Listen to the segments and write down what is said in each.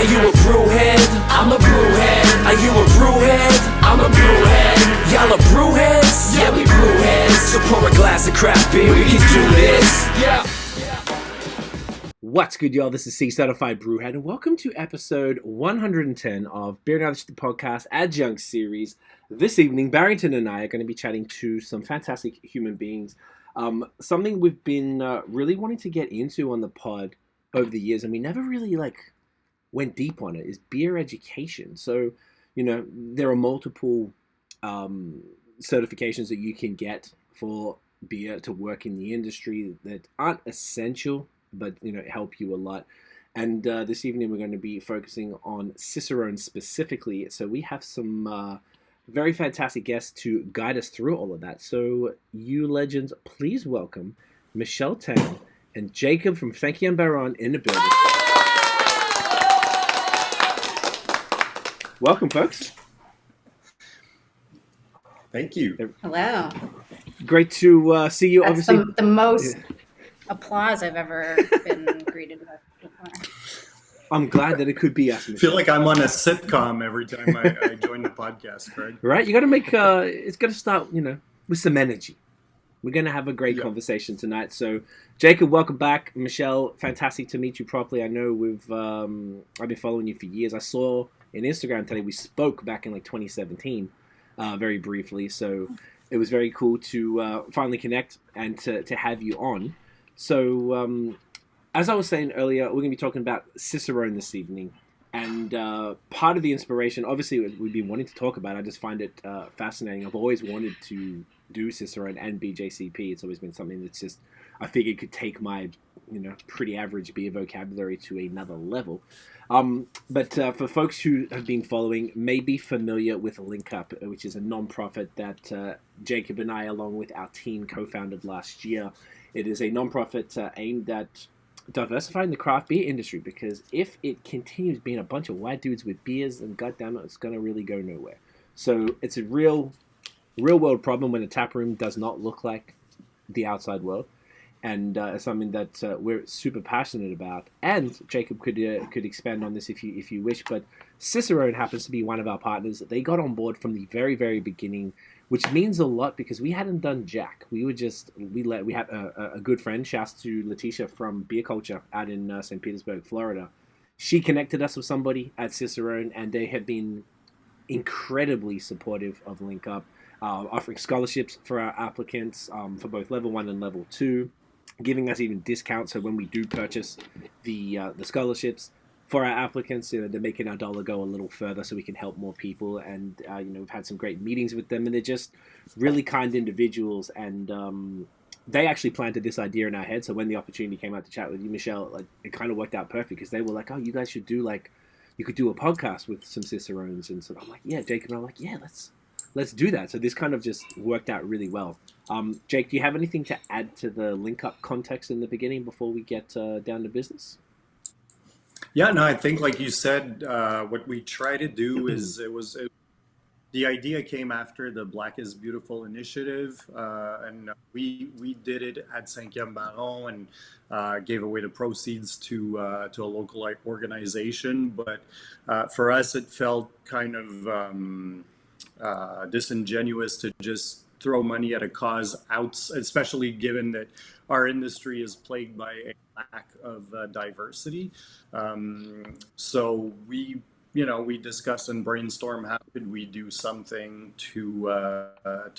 Are you a brewhead? I'm a brewhead. Are you a brewhead? I'm a brewhead. Y'all are brewheads? Yeah, we brewheads. So pour a glass of craft beer, we can do this. Yeah. What's good, y'all? This is C-Certified Brewhead, and welcome to episode 110 of Beer Now the Podcast Adjunct series. This evening, Barrington and I are going to be chatting to some fantastic human beings. Something we've been really wanting to get into on the pod over the years, and we never really went deep on it, is beer education. So, there are multiple certifications that you can get for beer to work in the industry that aren't essential, but help you a lot. And this evening we're going to be focusing on Cicerone specifically. So we have some very fantastic guests to guide us through all of that. So you legends, please welcome Michelle Tham and Jacob from Cicerone Barrette in the building. Welcome, folks. Thank you. Hello. Great to see you. That's obviously the most applause I've ever been greeted with before. I'm glad that it could be us. I feel like I'm on a sitcom every time I join the podcast, Craig. Right? You got to make it's got to start, with some energy. We're going to have a great conversation tonight. So, Jacob, welcome back. Michelle, fantastic to meet you properly. I know I've been following you for years. I saw in Instagram today we spoke back in 2017, very briefly. So it was very cool to finally connect and to have you on. So, as I was saying earlier, we're going to be talking about Cicerone this evening. And part of the inspiration, obviously, we've been wanting to talk about. I just find it fascinating. I've always wanted to do Cicerone and BJCP. It's always been something that's just, I figured could take my, pretty average beer vocabulary to another level. But for folks who have been following, may be familiar with Link Up, which is a non-profit that Jacob and I, along with our team, co-founded last year. It is a non-profit aimed at diversifying the craft beer industry, because if it continues being a bunch of white dudes with beers, then goddamn it, it's going to really go nowhere. So it's a real world problem when a tap room does not look like the outside world. And it's something that we're super passionate about. And Jacob could expand on this if you wish. But Cicerone happens to be one of our partners. They got on board from the very, very beginning, which means a lot because we hadn't done jack. We had a good friend, shouts to Letitia from Beer Culture out in St. Petersburg, Florida. She connected us with somebody at Cicerone, and they have been incredibly supportive of Link Up, offering scholarships for our applicants for both level 1 and level 2. Giving us even discounts, so when we do purchase the scholarships for our applicants, they're making our dollar go a little further so we can help more people. And we've had some great meetings with them, and they're just really kind individuals. And they actually planted this idea in our head. So when the opportunity came out to chat with you, Michelle, it kind of worked out perfect, because they were like, "Oh, you guys should do you could do a podcast with some Cicerones." And so I'm like, "Yeah, Jake," and I'm like, "Yeah, let's do that." So this kind of just worked out really well. Jake, do you have anything to add to the Link Up context in the beginning before we get down to business? Yeah, no, I think like you said, what we try to do is the idea came after the Black is Beautiful initiative, and we did it at Cicerone Barrette and gave away the proceeds to a local organization. But for us, it felt kind of disingenuous to just throw money at a cause especially given that our industry is plagued by a lack of diversity. So we discussed and brainstormed how could we do something to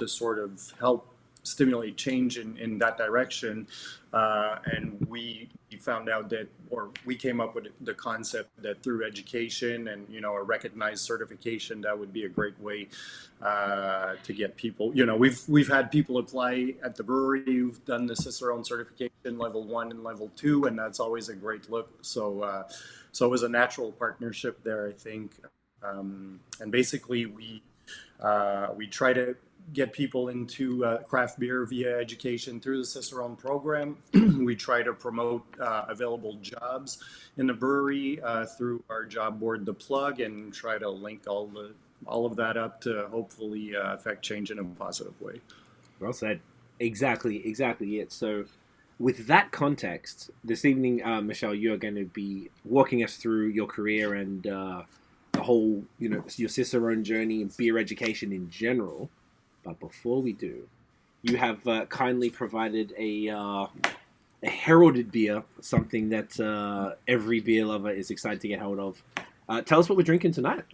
sort of help stimulate change in that direction. And we found out that, or we came up with the concept that through education and, a recognized certification, that would be a great way to get people. We've had people apply at the brewery who've done the Cicerone certification level 1 and level 2, and that's always a great look. So it was a natural partnership there, I think. And basically we try to get people into craft beer via education through the Cicerone program. We try to promote available jobs in the brewery through our job board, The Plug, and try to link all of that up to hopefully affect change in a positive way. Well said. Exactly it. So with that context, this evening, Michelle, you're going to be walking us through your career and the whole, your Cicerone journey and beer education in general. But before we do, you have kindly provided a heralded beer, something that every beer lover is excited to get hold of. Tell us what we're drinking tonight.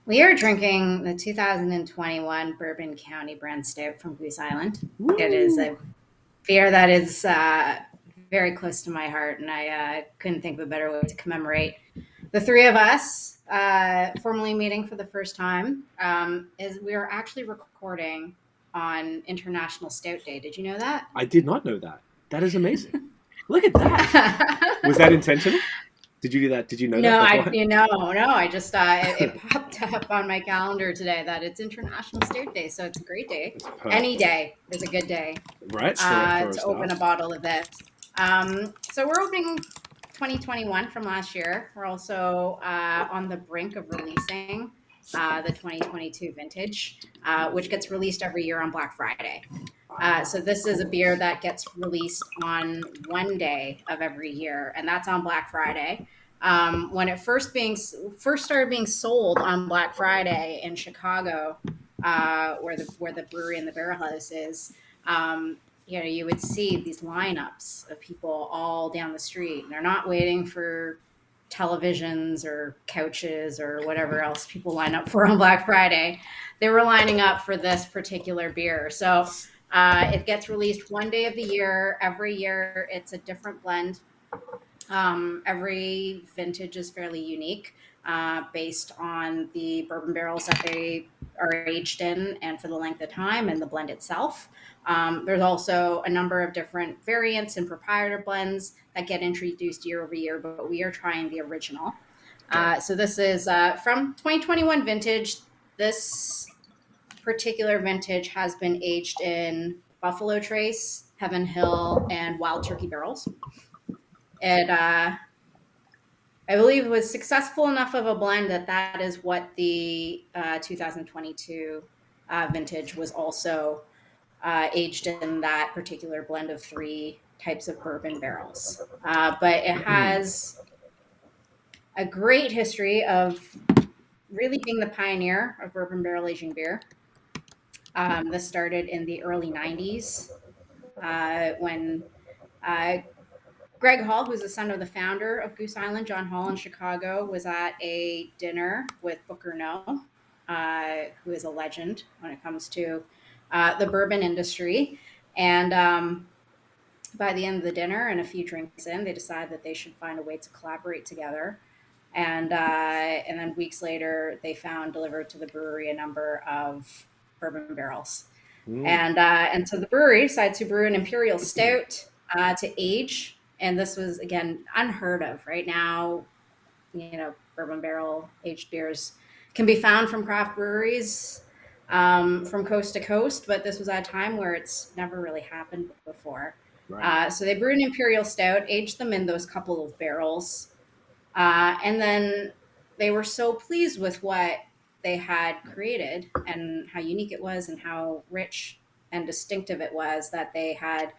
We are drinking the 2021 Bourbon County Brand Stout from Goose Island. Woo! It is a beer that is very close to my heart, and I couldn't think of a better way to commemorate the three of us formally meeting for the first time. Is we are actually recording on International Stout Day. Did you know that? I did not know that. That is amazing. Look at that. Was that intentional? Did you do that? Did you know that? No. I just it popped up on my calendar today that it's International Stout Day, so it's a great day. Any day is a good day, right? To open a bottle of this. So we're opening 2021 from last year. We're also on the brink of releasing the 2022 vintage, which gets released every year on Black Friday. So this is a beer that gets released on one day of every year, and that's on Black Friday. When it first started being sold on Black Friday in Chicago, where the brewery and the barrel house is, you would see these lineups of people all down the street. And they're not waiting for televisions or couches or whatever else people line up for on Black Friday. They were lining up for this particular beer. So it gets released one day of the year. Every year, it's a different blend. Every vintage is fairly unique based on the bourbon barrels that they are aged in and for the length of time and the blend itself. There's also a number of different variants and proprietor blends that get introduced year over year, but we are trying the original. So this is from 2021 vintage. This particular vintage has been aged in Buffalo Trace, Heaven Hill, and Wild Turkey barrels. It, I believe, was successful enough of a blend that is what the 2022 vintage was also aged in, that particular blend of three types of bourbon barrels. But it has a great history of really being the pioneer of bourbon barrel aging beer. This started in the early 90s when Greg Hall, who's the son of the founder of Goose Island, John Hall in Chicago, was at a dinner with Booker Noe, who is a legend when it comes to the bourbon industry. And by the end of the dinner and a few drinks in, they decided that they should find a way to collaborate together. And then weeks later, they found delivered to the brewery a number of bourbon barrels. And so the brewery decided to brew an imperial stout to age. And this was, again, unheard of. Right now, bourbon barrel aged beers can be found from craft breweries from coast to coast, but this was at a time where it's never really happened before. Right. So they brewed an imperial stout, aged them in those couple of barrels, and then they were so pleased with what they had created and how unique it was and how rich and distinctive it was that they had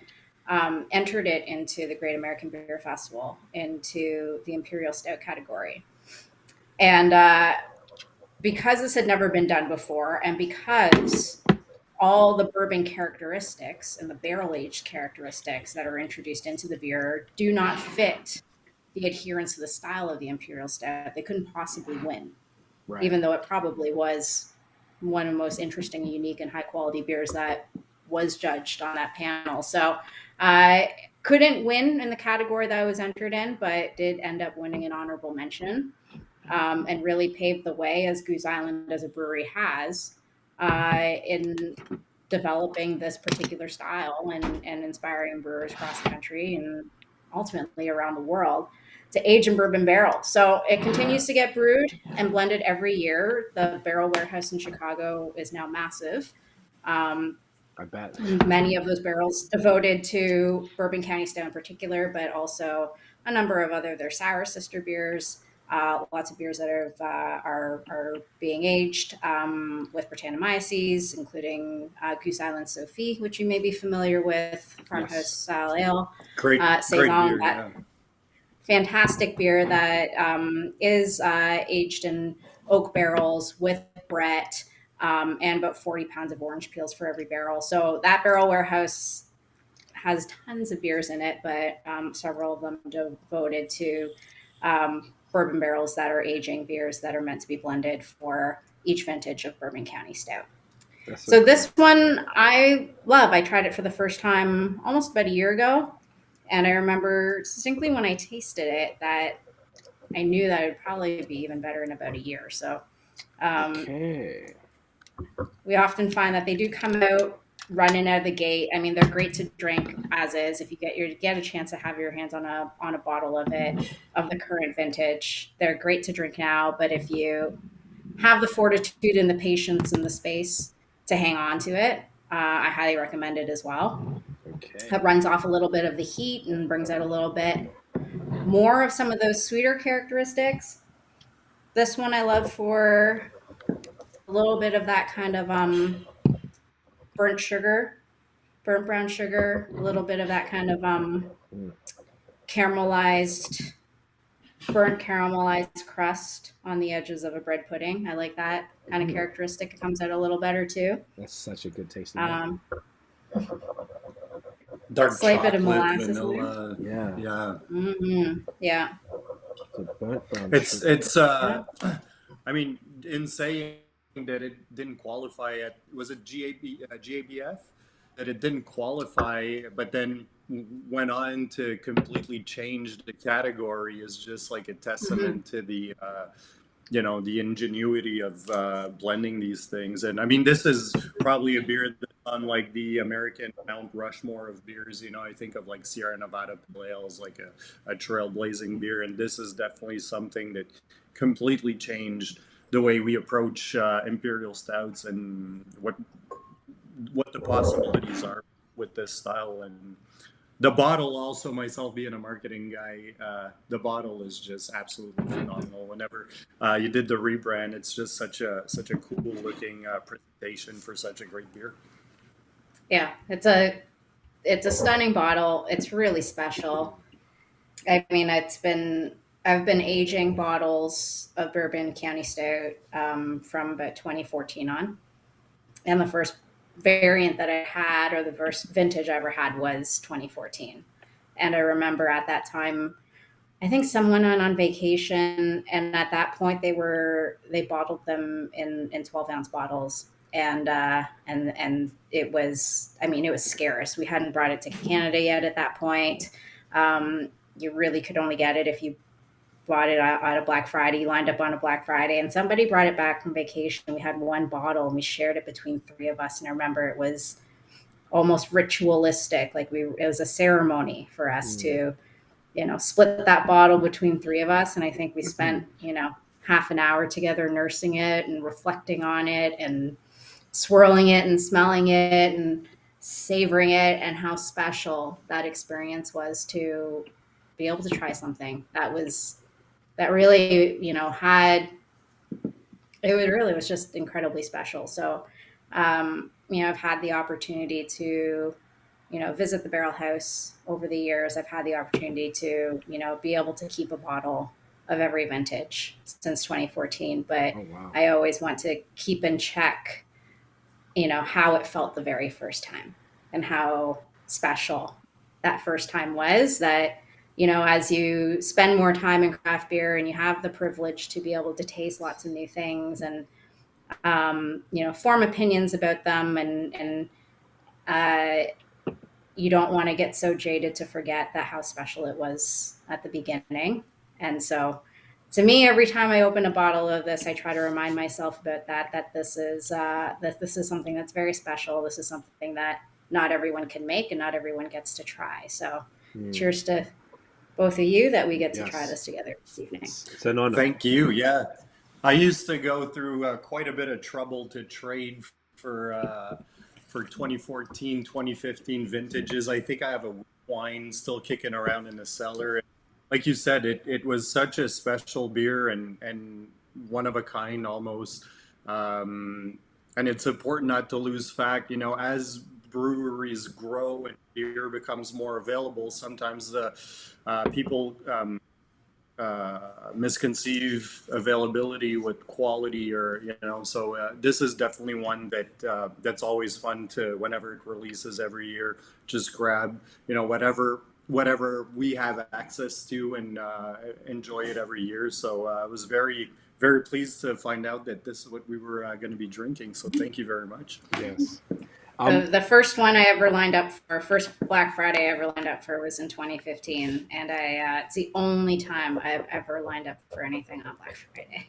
entered it into the Great American Beer Festival, into the Imperial Stout category. And because this had never been done before, and because all the bourbon characteristics and the barrel-aged characteristics that are introduced into the beer do not fit the adherence to the style of the Imperial Stout, they couldn't possibly win, right, even though it probably was one of the most interesting, unique, and high-quality beers that was judged on that panel. So I couldn't win in the category that I was entered in, but did end up winning an honorable mention, and really paved the way, as Goose Island as a brewery has, in developing this particular style and inspiring brewers across the country and ultimately around the world to age in bourbon barrel. So it continues to get brewed and blended every year. The barrel warehouse in Chicago is now massive. I bet. Many of those barrels devoted to Bourbon County Stout in particular, but also a number of their sour sister beers. Lots of beers that are being aged with Brettanomyces, including Goose Island Sophie, which you may be familiar with, farmhouse style ale. Great Saison, beer, yeah. fantastic beer that is aged in oak barrels with Brett, and about 40 pounds of orange peels for every barrel. So that barrel warehouse has tons of beers in it, but several of them devoted to bourbon barrels that are aging beers that are meant to be blended for each vintage of Bourbon County Stout. So this one I love. I tried it for the first time almost about a year ago. And I remember distinctly when I tasted it that I knew that it would probably be even better in about a year. So we often find that they do come out running out of the gate. I mean, they're great to drink as is. If you get a chance to have your hands on a bottle of it, of the current vintage, they're great to drink now. But if you have the fortitude and the patience and the space to hang on to it, I highly recommend it as well. It runs off a little bit of the heat and brings out a little bit more of some of those sweeter characteristics. This one I love for a little bit of that kind of burnt brown sugar, a little bit of that kind of burnt caramelized crust on the edges of a bread pudding. I like that kind of characteristic. It comes out a little better too. That's such a good taste. Dark slight bit of chocolate, molasses, vanilla. Yeah. Yeah. It's I mean, in saying that it didn't qualify at, was it GABF? That it didn't qualify, but then went on to completely change the category is just like a testament to the the ingenuity of blending these things. And I mean, this is probably a beer that's on like the American Mount Rushmore of beers. I think of like Sierra Nevada Pale Ale as like a trailblazing beer, and this is definitely something that completely changed the way we approach imperial stouts and what the possibilities are with this style. And the bottle, also, myself being a marketing guy, the bottle is just absolutely phenomenal. Whenever you did the rebrand, it's just such a cool looking presentation for such a great beer. Yeah, it's a stunning bottle. It's really special. I mean, I've been aging bottles of Bourbon County Stout from about 2014 on, and the first variant that I had, or the first vintage I ever had, was 2014. And I remember at that time, I think someone went on vacation, and at that point they bottled them in 12-ounce bottles. And it was, I mean, it was scarce. We hadn't brought it to Canada yet at that point. You really could only get it if you bought it at a Black Friday, lined up on a Black Friday, and somebody brought it back from vacation. We had one bottle and we shared it between three of us. And I remember it was almost ritualistic. Like it was a ceremony for us to, split that bottle between three of us. And I think we spent, half an hour together nursing it and reflecting on it and swirling it and smelling it and savoring it, and how special that experience was to be able to try something that really, it really was just incredibly special. So, I've had the opportunity to, visit the barrel house over the years. I've had the opportunity to, be able to keep a bottle of every vintage since 2014. But I always want to keep in check, how it felt the very first time and how special that first time was. That, as you spend more time in craft beer and you have the privilege to be able to taste lots of new things and, form opinions about them, and you don't want to get so jaded to forget that how special it was at the beginning. And so to me, every time I open a bottle of this, I try to remind myself about that this is something that's very special. This is something that not everyone can make and not everyone gets to try. So cheers to both of you that we get to try this together this evening. It's an honor. Thank you. Yeah. I used to go through quite a bit of trouble to trade for 2014, 2015 vintages. I think I have a wine still kicking around in the cellar. like you said, it was such a special beer and one of a kind almost. And it's important not to lose fact, as breweries grow and beer becomes more available, sometimes the people misconceive availability with quality, or so this is definitely one that that's always fun to, whenever it releases every year, just grab whatever we have access to, and enjoy it every year. So I was very very pleased to find out that this is what we were going to be drinking, so thank you very much. Yes. The first one I ever lined up for, first Black Friday I ever lined up for, was in 2015, and it's the only time I've ever lined up for anything on Black Friday.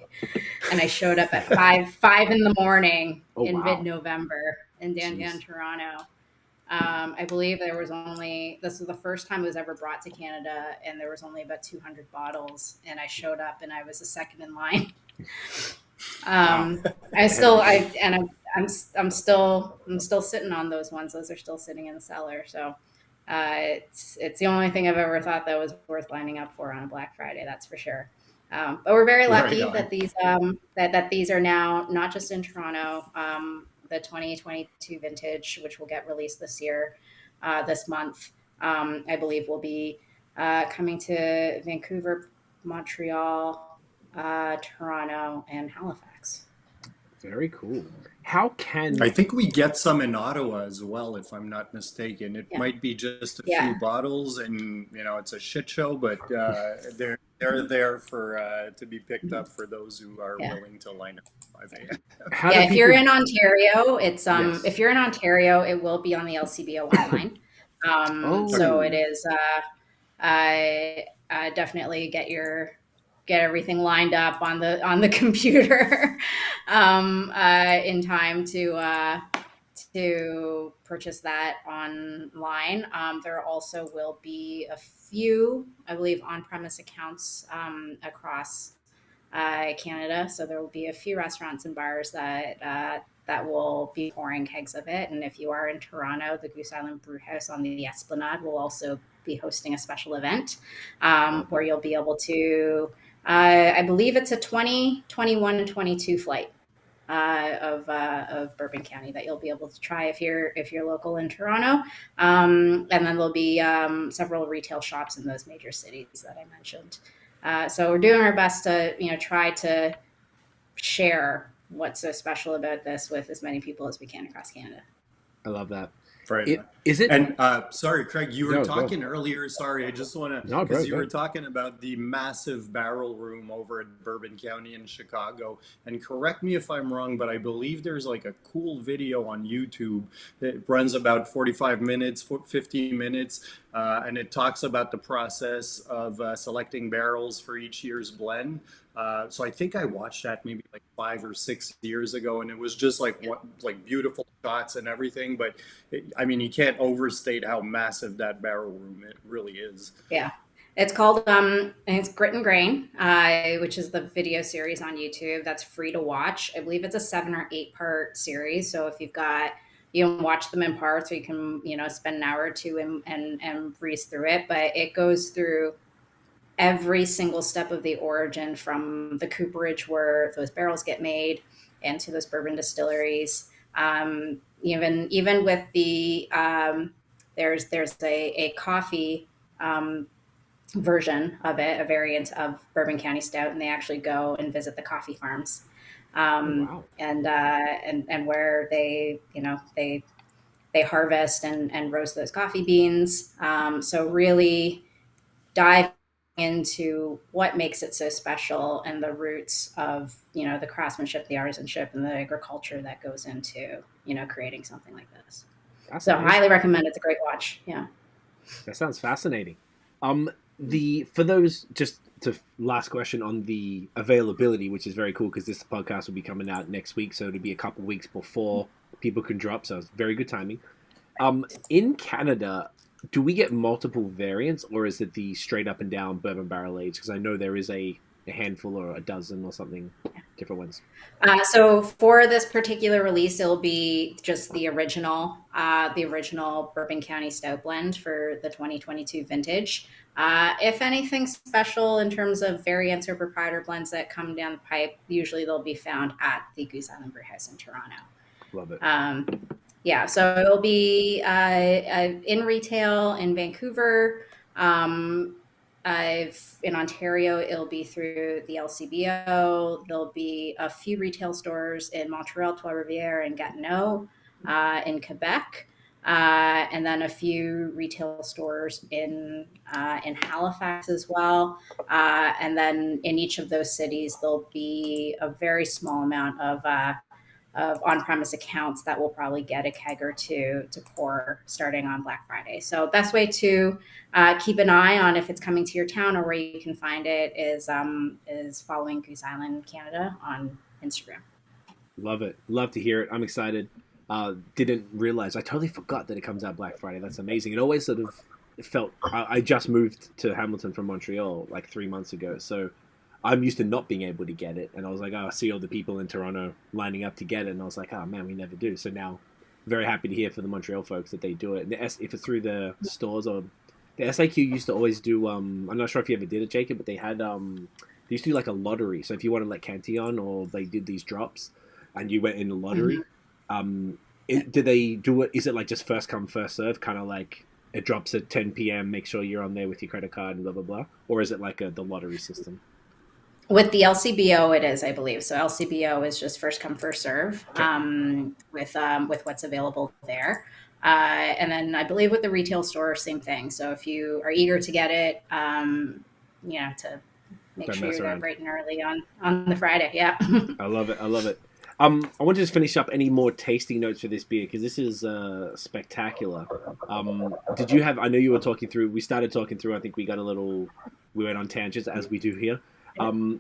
And I showed up at five in the morning in mid-November in downtown Toronto. I believe this was the first time it was ever brought to Canada, and there was only about 200 bottles, and I showed up and I was the second in line. I'm still sitting on those ones. Those are still sitting in the cellar. So it's the only thing I've ever thought that was worth lining up for on a Black Friday. That's for sure. But we're very lucky that these that these are now not just in Toronto. The 2022 vintage, which will get released this year, this month, I believe will be coming to Vancouver, Montreal, Toronto, and Halifax. Very cool. How can I think we get some in Ottawa as well, if I'm not mistaken. It might be just a few bottles, and it's a shit show, but they're there for to be picked up for those who are willing to line up. If you're in Ontario, if you're in Ontario, it will be on the LCBO online. So it is. Definitely get everything lined up on the computer in time to purchase that online. There also will be a few, I believe, on-premise accounts across Canada. So there will be a few restaurants and bars that will be pouring kegs of it. And if you are in Toronto, the Goose Island Brew House on the Esplanade will also be hosting a special event where you'll be able to, I believe it's a 20, 21, and 22 flight of Bourbon County that you'll be able to try if you're local in Toronto. And then there'll be several retail shops in those major cities that I mentioned. So we're doing our best to, try to share what's so special about this with as many people as we can across Canada. I love that. Right. Is it? And sorry, Craig, you were talking earlier. Sorry, I just want to, because you were talking about the massive barrel room over at Bourbon County in Chicago. And correct me if I'm wrong, but I believe there's like a cool video on YouTube that runs about 45 minutes, 50 minutes. And it talks about the process of selecting barrels for each year's blend. So I think I watched that maybe like 5 or 6 years ago, and it was just like beautiful shots and everything. But you can't overstate how massive that barrel room it really is. Yeah, it's called it's Grit and Grain, which is the video series on YouTube that's free to watch. I believe it's a 7 or 8 part series. So if you can watch them in parts, or you can spend an hour or two and breeze through it. But it goes through every single step of the origin, from the cooperage where those barrels get made and to those bourbon distilleries. Even with the there's a coffee version of it, a variant of Bourbon County Stout, and they actually go and visit the coffee farms, and where they harvest and roast those coffee beans. So really dive into what makes it so special, and the roots of the craftsmanship, the artisanship, and the agriculture that goes into creating something like this. So I highly recommend it. It's a great watch. Yeah, that sounds fascinating. For those, just to last question on the availability, which is very cool because this podcast will be coming out next week, so it'll be a couple weeks before people can drop. So it's very good timing. In Canada, do we get multiple variants, or is it the straight up and down bourbon barrel age? Because I know there is a handful or a dozen or something. different ones? So for this particular release, it'll be just the original Bourbon County Stout blend for the 2022 vintage. If anything special in terms of variants or proprietor blends that come down the pipe, usually they'll be found at the Goose Island Brewhouse in Toronto. Love it. Yeah, so it'll be in retail in Vancouver. In Ontario, it'll be through the LCBO. There'll be a few retail stores in Montreal, Trois-Rivières, and Gatineau, in Quebec, and then a few retail stores in Halifax as well. And then in each of those cities, there'll be a very small amount of on-premise accounts that will probably get a keg or two to pour starting on Black Friday. So best way to keep an eye on if it's coming to your town or where you can find it is following Goose Island Canada on Instagram. Love it. Love to hear it. I'm excited. Didn't realize. I totally forgot that it comes out Black Friday. That's amazing. It always sort of felt. I just moved to Hamilton from Montreal like 3 months ago, so I'm used to not being able to get it. And I was like, oh, I see all the people in Toronto lining up to get it, and I was like, oh man, we never do. So now, very happy to hear for the Montreal folks that they do it. And if it's through the stores or the SAQ used to always do. I'm not sure if you ever did it, Jacob, but they had they used to do like a lottery. So if you wanted like Cantillon, or they did these drops, and you went in the lottery. Did they do it? Is it like just first come first serve, kind of like it drops at 10 p.m. Make sure you're on there with your credit card and blah blah blah, or is it like the lottery system? With the LCBO, it is, I believe. So LCBO is just first come first serve, with what's available there. And then I believe with the retail store, same thing. So if you are eager to get it, to make sure you're there bright and early on the Friday. Yeah. I love it. I love it. I want to just finish up any more tasting notes for this beer, because this is spectacular. Did you have? I know you were talking through. We started talking through. I think we went on tangents as we do here.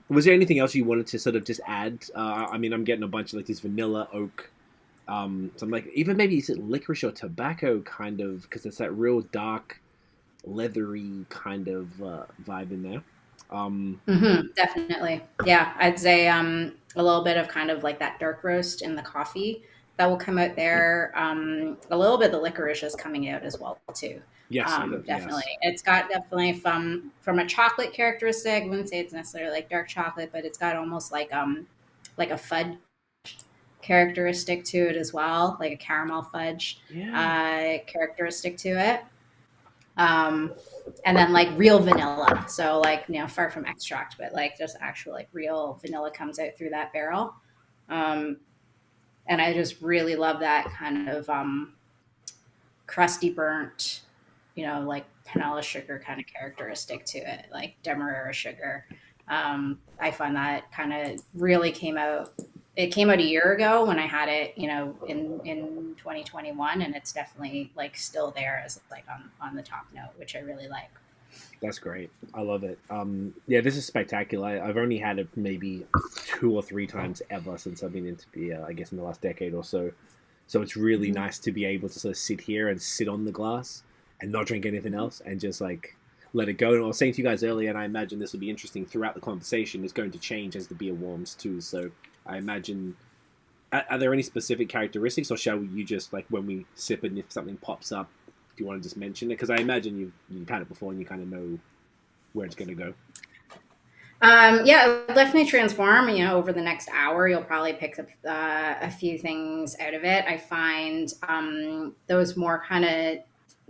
Was there anything else you wanted to sort of just add? I'm getting a bunch of like this vanilla oak. So I'm like, even maybe is it licorice or tobacco kind of, because it's that real dark, leathery kind of vibe in there. Definitely. Yeah. I'd say a little bit of kind of like that dark roast in the coffee that will come out there. A little bit of the licorice is coming out as well too. Yes, definitely. Yes. It's got definitely from a chocolate characteristic. I wouldn't say it's necessarily like dark chocolate, but it's got almost like a fudge characteristic to it as well, like a caramel fudge characteristic to it. And then like real vanilla. So like, far from extract, but like just actual like real vanilla comes out through that barrel. And I just really love that kind of crusty burnt, like panela sugar kind of characteristic to it, like Demerara sugar. I find that kind of really came out. It came out a year ago when I had it, in 2021, and it's definitely like still there as like on the top note, which I really like. That's great. I love it. This is spectacular. I've only had it maybe 2 or 3 times ever since I've been into beer, I guess in the last decade or so. So it's really nice to be able to sort of sit here and sit on the glass and not drink anything else and just like let it go. And I was saying to you guys earlier, and I imagine this will be interesting throughout the conversation, it's going to change as the beer warms too. So I imagine, are there any specific characteristics, or shall you just, like, when we sip it and if something pops up, do you want to just mention it? Because I imagine you've had it before and you kind of know where it's going to go. It'll definitely transform. Over the next hour, you'll probably pick up a few things out of it. I find those more kind of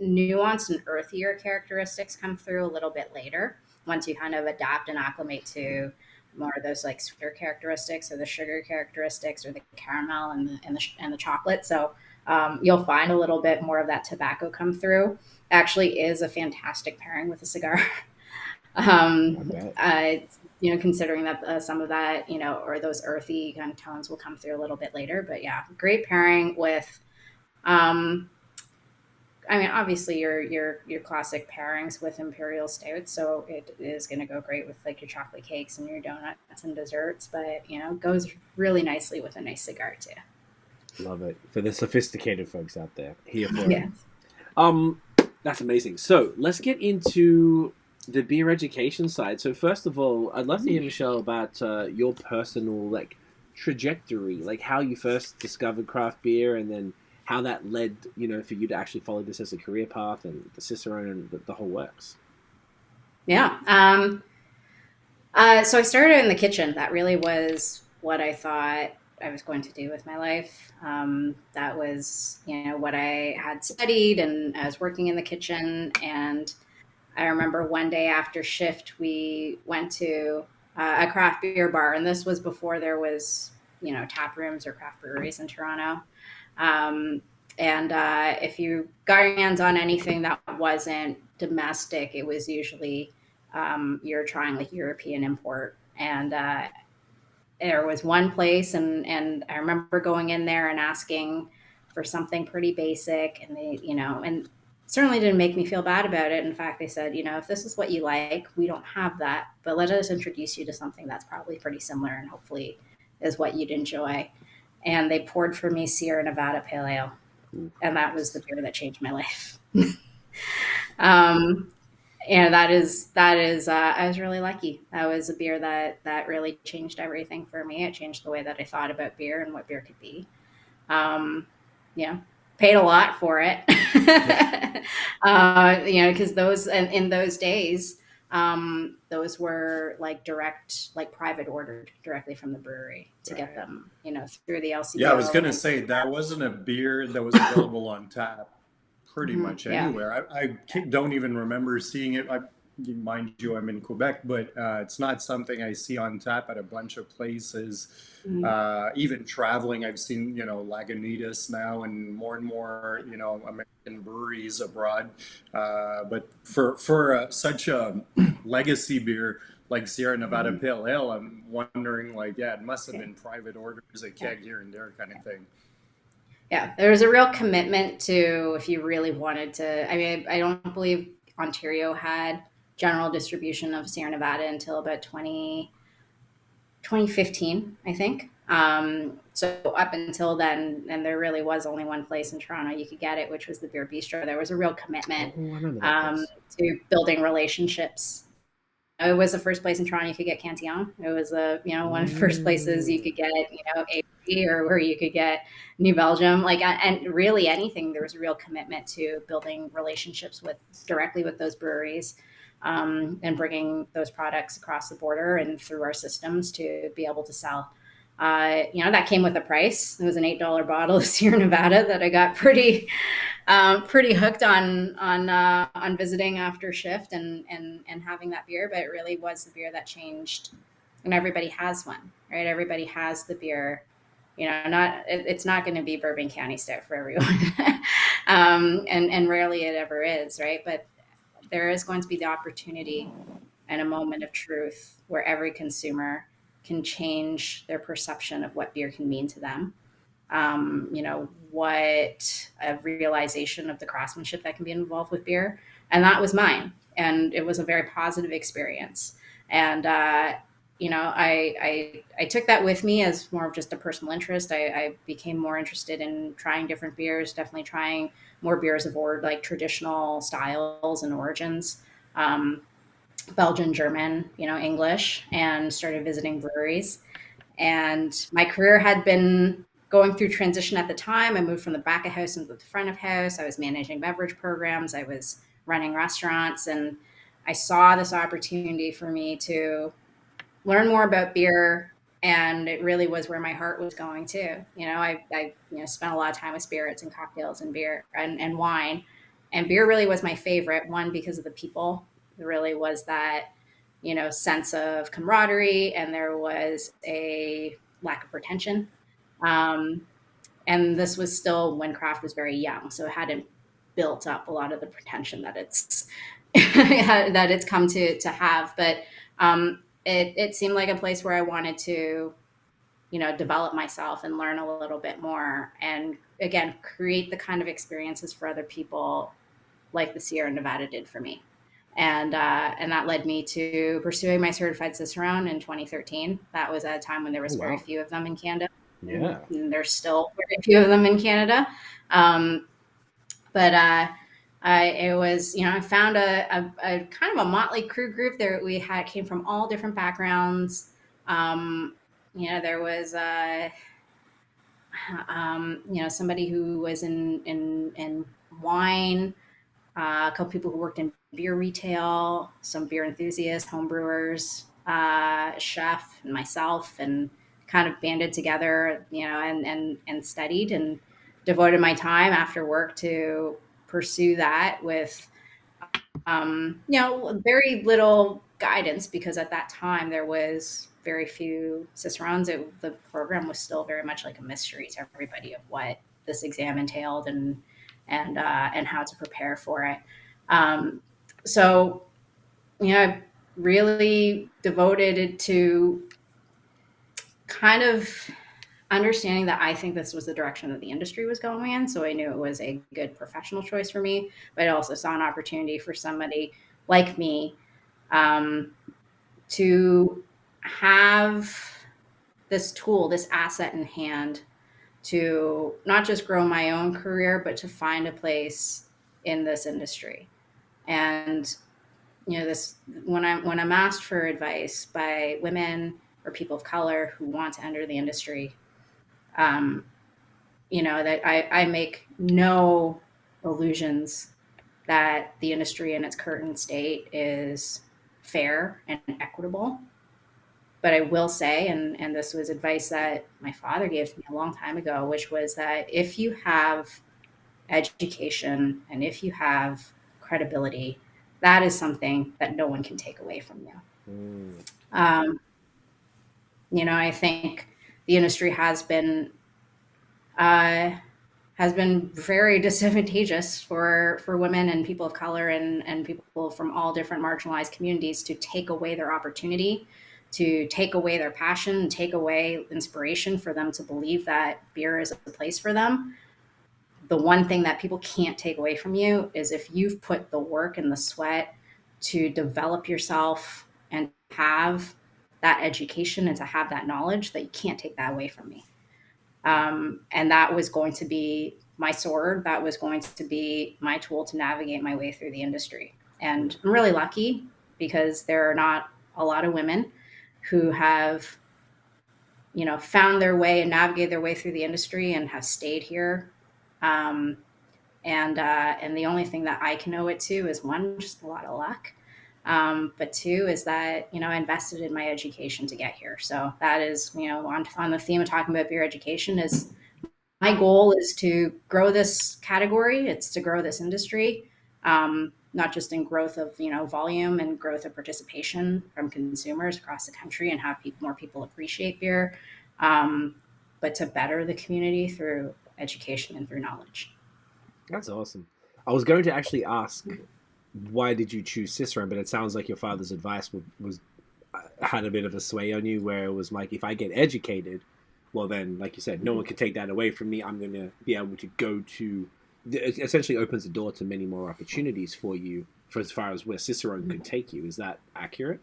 nuanced and earthier characteristics come through a little bit later, once you kind of adapt and acclimate to more of those like sweeter characteristics or the sugar characteristics or the caramel and the chocolate. So you'll find a little bit more of that tobacco come through. Actually is a fantastic pairing with a cigar. Considering that some of that, or those earthy kind of tones will come through a little bit later, but yeah, great pairing with, obviously your classic pairings with imperial stouts. So it is going to go great with like your chocolate cakes and your donuts and desserts, but goes really nicely with a nice cigar too. Love it. For the sophisticated folks out there, here for yes. it. That's amazing. So let's get into the beer education side. So first of all, I'd love to hear, Michelle, about your personal like trajectory, like how you first discovered craft beer, and then how that led, for you to actually follow this as a career path, and the Cicerone and the whole works. Yeah. So I started in the kitchen. That really was what I thought I was going to do with my life. That was, what I had studied, and I was working in the kitchen. And I remember one day after shift, we went to a craft beer bar, and this was before there was, tap rooms or craft breweries in Toronto. And if you got your hands on anything that wasn't domestic, it was usually you're trying like European import. And there was one place, and I remember going in there and asking for something pretty basic, and they, and certainly didn't make me feel bad about it. In fact, they said, if this is what you like, we don't have that, but let us introduce you to something that's probably pretty similar and hopefully is what you'd enjoy. And they poured for me Sierra Nevada Pale Ale, and that was the beer that changed my life. And that is I was really lucky. That was a beer that really changed everything for me. It changed the way that I thought about beer and what beer could be. Paid a lot for it. Because those, and in those days, those were like direct, like private ordered directly from the brewery to get them, through the LCBO. Yeah, I was gonna say that wasn't a beer that was available on tap pretty much anywhere. I don't even remember seeing it. Mind you, I'm in Quebec, but it's not something I see on tap at a bunch of places. Even traveling, I've seen, Lagunitas now and more, American breweries abroad. But for such a legacy beer like Sierra Nevada Pale Ale, I'm wondering, it must have been private orders, a keg here and there kind of thing. Yeah, there was a real commitment to, if you really wanted to. I mean, I don't believe Ontario had general distribution of Sierra Nevada until about 2015, I think. So up until then, and there really was only one place in Toronto you could get it, which was the Beer Bistro. There was a real commitment to building relationships. It was the first place in Toronto you could get Cantillon. It was one of the first places you could get, AB, or where you could get New Belgium, and really anything. There was a real commitment to building relationships directly with those breweries, and bringing those products across the border and through our systems to be able to sell. That came with a price. It was an $8 bottle of Sierra Nevada that I got pretty hooked on visiting after shift and having that beer. But it really was the beer that changed. And everybody has one, right? Everybody has the beer. It's not going to be Bourbon County Stout for everyone, and rarely it ever is, right? But there is going to be the opportunity and a moment of truth where every consumer can change their perception of what beer can mean to them. What a realization of the craftsmanship that can be involved with beer. And that was mine. And it was a very positive experience. And, I took that with me as more of just a personal interest. I became more interested in trying different beers, definitely trying more beers aboard like traditional styles and origins. Belgian, German, English, and started visiting breweries. And my career had been going through transition at the time. I moved from the back of house into the front of house. I was managing beverage programs. I was running restaurants, and I saw this opportunity for me to learn more about beer. And it really was where my heart was going too. I spent a lot of time with spirits and cocktails and beer and wine, and beer really was my favorite one because of the people. There really was that, sense of camaraderie, and there was a lack of pretension. And this was still when craft was very young, so it hadn't built up a lot of the pretension that it's that it's come to have. But it seemed like a place where I wanted to, develop myself and learn a little bit more, and again create the kind of experiences for other people like the Sierra Nevada did for me. And that led me to pursuing my certified Cicerone in 2013. That was at a time when there was very few of them in Canada. Yeah. And there's still very few of them in Canada. But It was, I found a kind of a motley crew group there. We had came from all different backgrounds. Um, there was, somebody who was in wine, a couple people who worked in beer retail, some beer enthusiasts, home brewers, a chef, and myself, and kind of banded together, and studied and devoted my time after work to pursue that with, very little guidance because at that time there was very few Cicerones. The program was still very much like a mystery to everybody of what this exam entailed and how to prepare for it. Um, so, I really devoted it to kind of understanding that I think this was the direction that the industry was going in. So I knew it was a good professional choice for me, but I also saw an opportunity for somebody like me um, to have this tool, this asset in hand to not just grow my own career, but to find a place in this industry. And this when I'm asked for advice by women or people of color who want to enter the industry, um, that I make no illusions that the industry in its current state is fair and equitable. But I will say, and this was advice that my father gave to me a long time ago, which was that if you have education and if you have credibility, that is something that no one can take away from you. Mm. Um, I think the industry uh, has been very disadvantageous for women and people of color and people from all different marginalized communities to take away their opportunity, to take away their passion, and take away inspiration for them to believe that beer is a place for them. The one thing that people can't take away from you is if you've put the work and the sweat to develop yourself and have that education and to have that knowledge, that you can't take that away from me. And that was going to be my sword. That was going to be my tool to navigate my way through the industry. And I'm really lucky because there are not a lot of women who have, found their way and navigated their way through the industry and have stayed here. Um, and the only thing that I can owe it to is one, just a lot of luck. But two is that, I invested in my education to get here. So that is, on the theme of talking about beer education is my goal is to grow this category. It's to grow this industry, not just in growth of, volume and growth of participation from consumers across the country and have more people appreciate beer, but to better the community through education and through knowledge. That's awesome. I was going to actually ask, why did you choose Cicerone? But it sounds like your father's advice was had a bit of a sway on you, where it was like, if I get educated, well then, like you said, no one can take that away from me. I'm going to be able to go to. It essentially opens the door to many more opportunities for you, for as far as where Cicerone could take you. Is that accurate?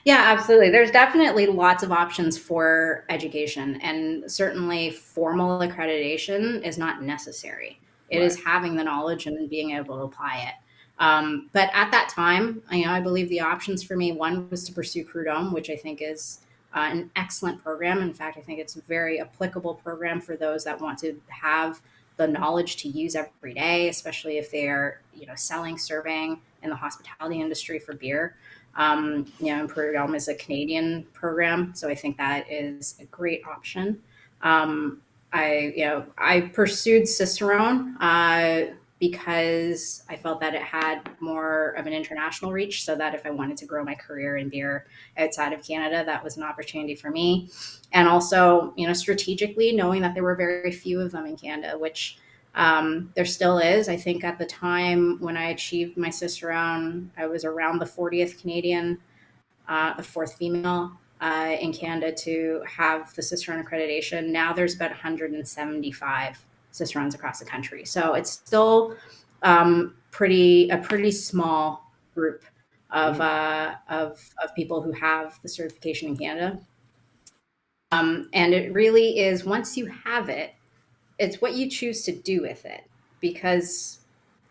Yeah, absolutely. There's definitely lots of options for education, and certainly formal accreditation is not necessary. It Right. is having the knowledge and being able to apply it. But at that time, I believe the options for me, one was to pursue Prud'homme, which I think is an excellent program. In fact, I think it's a very applicable program for those that want to have the knowledge to use every day, especially if they're, selling, serving in the hospitality industry for beer. And Prud'homme is a Canadian program, so I think that is a great option. I pursued Cicerone because I felt that it had more of an international reach, so that if I wanted to grow my career in beer outside of Canada, that was an opportunity for me. And also, strategically knowing that there were very few of them in Canada, which there still is. I think at the time when I achieved my Cicerone, I was around the 40th Canadian, the fourth female in Canada to have the Cicerone accreditation. Now there's about 175 Cicerones across the country. So it's still a pretty small group of people who have the certification in Canada. And it really is, once you have it, it's what you choose to do with it, because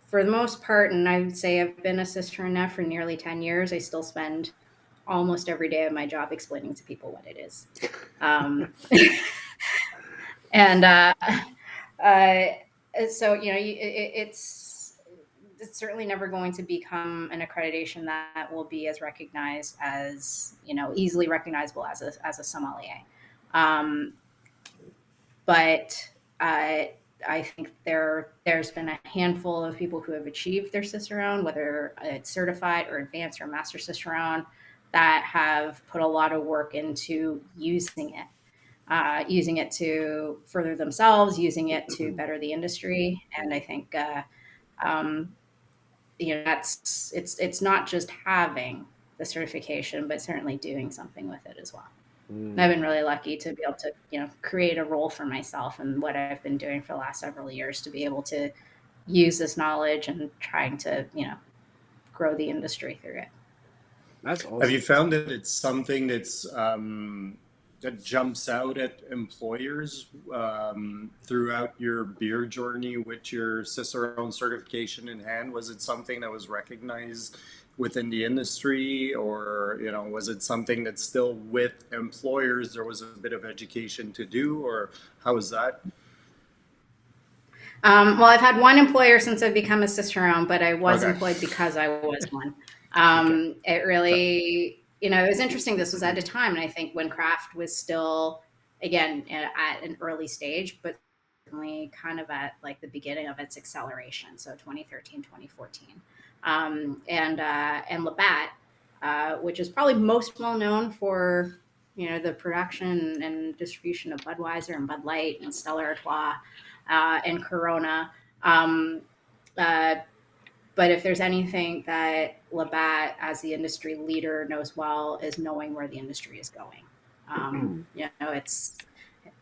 for the most part, and I would say I've been a Cicerone now for nearly 10 years, I still spend almost every day of my job explaining to people what it is. And so, it's certainly never going to become an accreditation that will be as recognized as, easily recognizable as a sommelier. But I think there's been a handful of people who have achieved their Cicerone, whether it's certified or advanced or master Cicerone, that have put a lot of work into using it to further themselves, using it to better the industry. And I think it's not just having the certification, but certainly doing something with it as well. I've been really lucky to be able to, create a role for myself and what I've been doing for the last several years to be able to use this knowledge and trying to, grow the industry through it. That's awesome. Have you found that it's something that's that jumps out at employers throughout your beer journey with your Cicerone certification in hand? Was it something that was recognized within the industry, or was it something that's still with employers? There was a bit of education to do, or how was that? Well, I've had one employer since I've become a Cicerone, but I was Okay. employed because I was one. It really, it was interesting. This was at a time, and I think when craft was still, again, at an early stage, but certainly kind of at like the beginning of its acceleration. So 2013, 2014. And Labatt, which is probably most well known for, the production and distribution of Budweiser and Bud Light and Stella Artois and Corona. But if there's anything that Labatt, as the industry leader, knows well, is knowing where the industry is going. It's,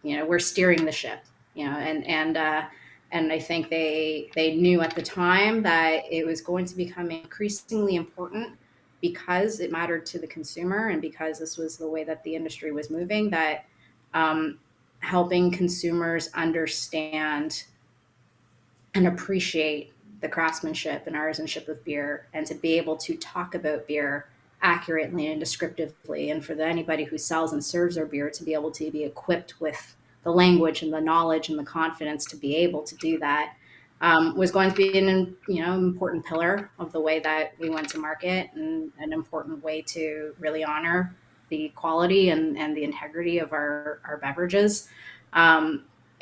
we're steering the ship, and I think they knew at the time that it was going to become increasingly important because it mattered to the consumer and because this was the way that the industry was moving, that helping consumers understand and appreciate the craftsmanship and artisanship of beer, and to be able to talk about beer accurately and descriptively, and for anybody who sells and serves their beer to be able to be equipped with the language and the knowledge and the confidence to be able to do that, was going to be an important pillar of the way that we went to market, and an important way to really honor the quality and the integrity of our beverages.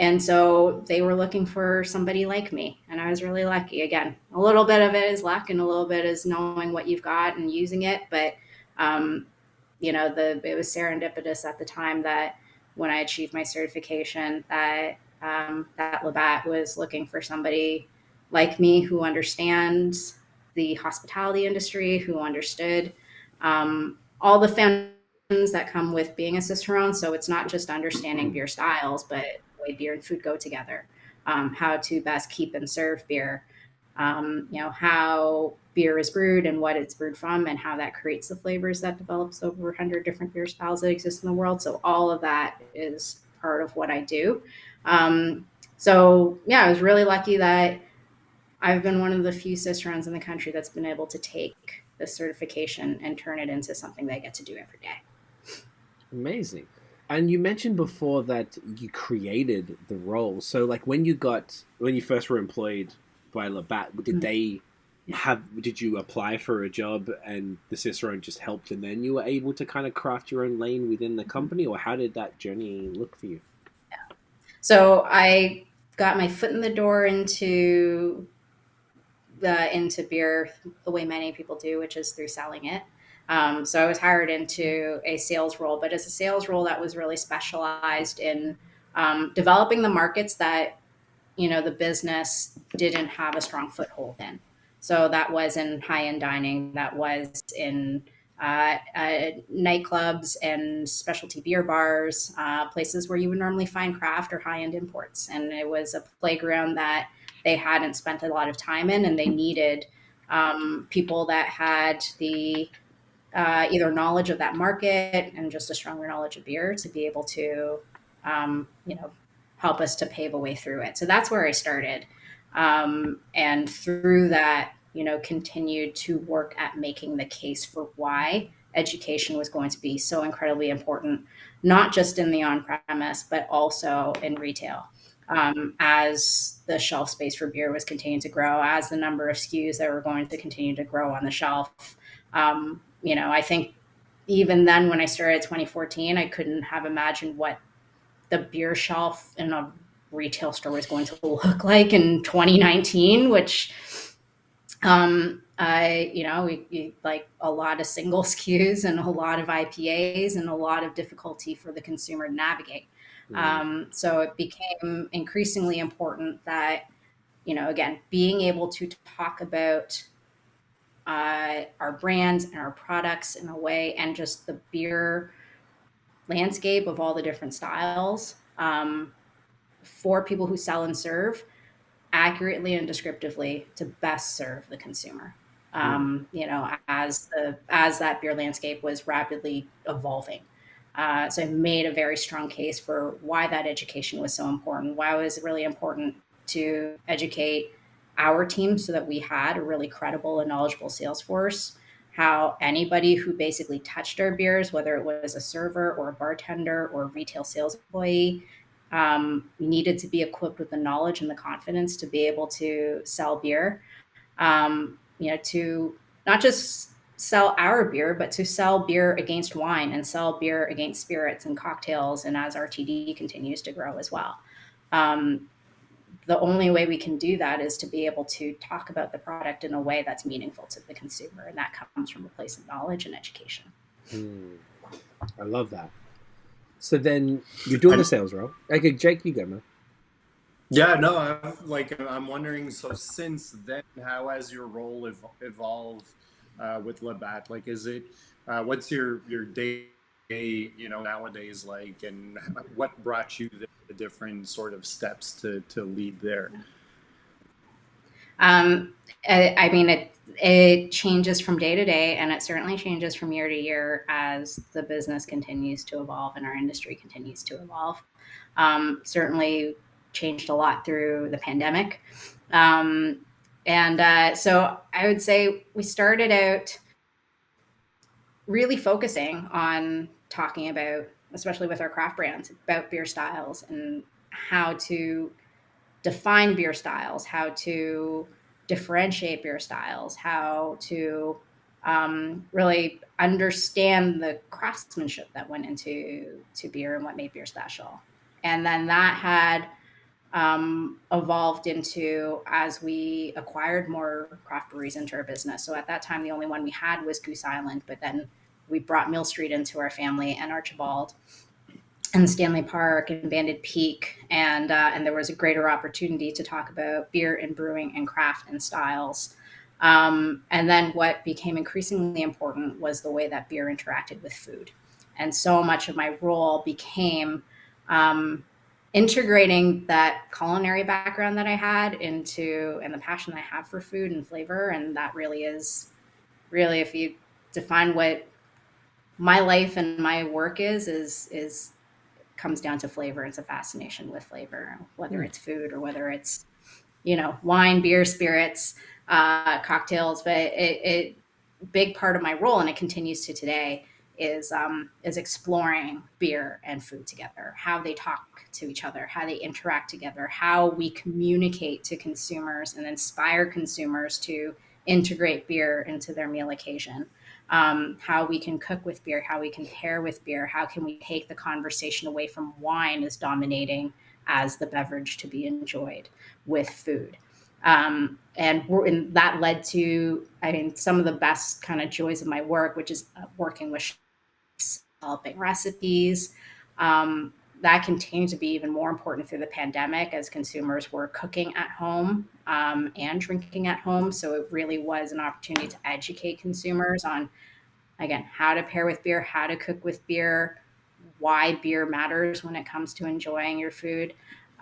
And so they were looking for somebody like me, and I was really lucky. Again, a little bit of it is luck and a little bit is knowing what you've got and using it. But, it was serendipitous at the time that when I achieved my certification that Labatt was looking for somebody like me who understands the hospitality industry, who understood all the foundations that come with being a Cicerone. So it's not just understanding beer styles, but the way beer and food go together, how to best keep and serve beer, how beer is brewed and what it's brewed from, and how that creates the flavors that develops over 100 different beer styles that exist in the world. So all of that is part of what I do. I was really lucky that I've been one of the few Cicerones in the country that's been able to take this certification and turn it into something they get to do every day. Amazing. And you mentioned before that you created the role. So like when you first were employed by Labatt, did you apply for a job and the Cicerone just helped and then you were able to kind of craft your own lane within the company, or how did that journey look for you? Yeah. So I got my foot in the door into beer the way many people do, which is through selling it. So I was hired into a sales role, but as a sales role that was really specialized in developing the markets that, the business didn't have a strong foothold in. So that was in high-end dining, that was in nightclubs and specialty beer bars, places where you would normally find craft or high-end imports. And it was a playground that they hadn't spent a lot of time in, and they needed people that had the either knowledge of that market and just a stronger knowledge of beer to be able to, help us to pave a way through it. So that's where I started. And through that, continued to work at making the case for why education was going to be so incredibly important, not just in the on-premise, but also in retail. As the shelf space for beer was continuing to grow, as the number of SKUs that were going to continue to grow on the shelf. I think even then when I started 2014, I couldn't have imagined what the beer shelf in a retail store was going to look like in 2019, which we like a lot of single SKUs and a lot of IPAs and a lot of difficulty for the consumer to navigate. So it became increasingly important that, again, being able to talk about our brands and our products in a way, and just the beer landscape of all the different styles, for people who sell and serve accurately and descriptively to best serve the consumer. As that beer landscape was rapidly evolving. So I made a very strong case for why that education was so important, why it was really important to educate our team so that we had a really credible and knowledgeable sales force, how anybody who basically touched our beers, whether it was a server or a bartender or a retail sales employee, needed to be equipped with the knowledge and the confidence to be able to sell beer, to not just sell our beer, but to sell beer against wine and sell beer against spirits and cocktails. And as RTD continues to grow as well. The only way we can do that is to be able to talk about the product in a way that's meaningful to the consumer. And that comes from a place of knowledge and education. I love that. So then you're doing the sales role. Okay, Jake, you go, man. Yeah, no, I'm wondering, so since then, how has your role evolved with Labatt? Like, is it, what's your day, nowadays like, and what brought you the different sort of steps to lead there? I mean, it changes from day to day, and it certainly changes from year to year as the business continues to evolve and our industry continues to evolve. Certainly changed a lot through the pandemic. So I would say we started out really focusing on talking about, especially with our craft brands, about beer styles and how to define beer styles, how to differentiate beer styles, how to really understand the craftsmanship that went into beer and what made beer special. And then that had evolved into, as we acquired more craft breweries into our business. So at that time, the only one we had was Goose Island, but then we brought Mill Street into our family, and Archibald and Stanley Park and Banded Peak, and there was a greater opportunity to talk about beer and brewing and craft and styles. And then what became increasingly important was the way that beer interacted with food. And so much of my role became integrating that culinary background that I had into, and the passion that I have for food and flavor. And that really, if you define what my life and my work is comes down to flavor. It's a fascination with flavor, whether it's food or whether it's, wine, beer, spirits, cocktails. But it big part of my role, and it continues to today, is exploring beer and food together, how they talk to each other, how they interact together, how we communicate to consumers and inspire consumers to integrate beer into their meal occasion. How we can cook with beer, how we can pair with beer, how can we take the conversation away from wine as dominating as the beverage to be enjoyed with food. And that led to, some of the best kind of joys of my work, which is working with chefs, developing recipes. That continued to be even more important through the pandemic as consumers were cooking at home and drinking at home. So it really was an opportunity to educate consumers on, again, how to pair with beer, how to cook with beer, why beer matters when it comes to enjoying your food.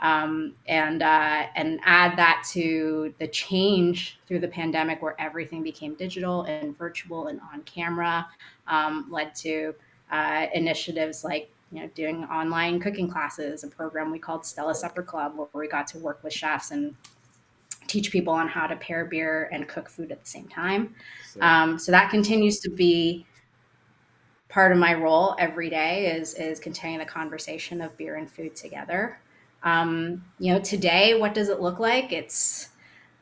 And add that to the change through the pandemic where everything became digital and virtual and on camera, led to initiatives like doing online cooking classes, a program we called Stella Supper Club, where we got to work with chefs and teach people on how to pair beer and cook food at the same time. So, So that continues to be part of my role every day, is continuing the conversation of beer and food together. Today, what does it look like?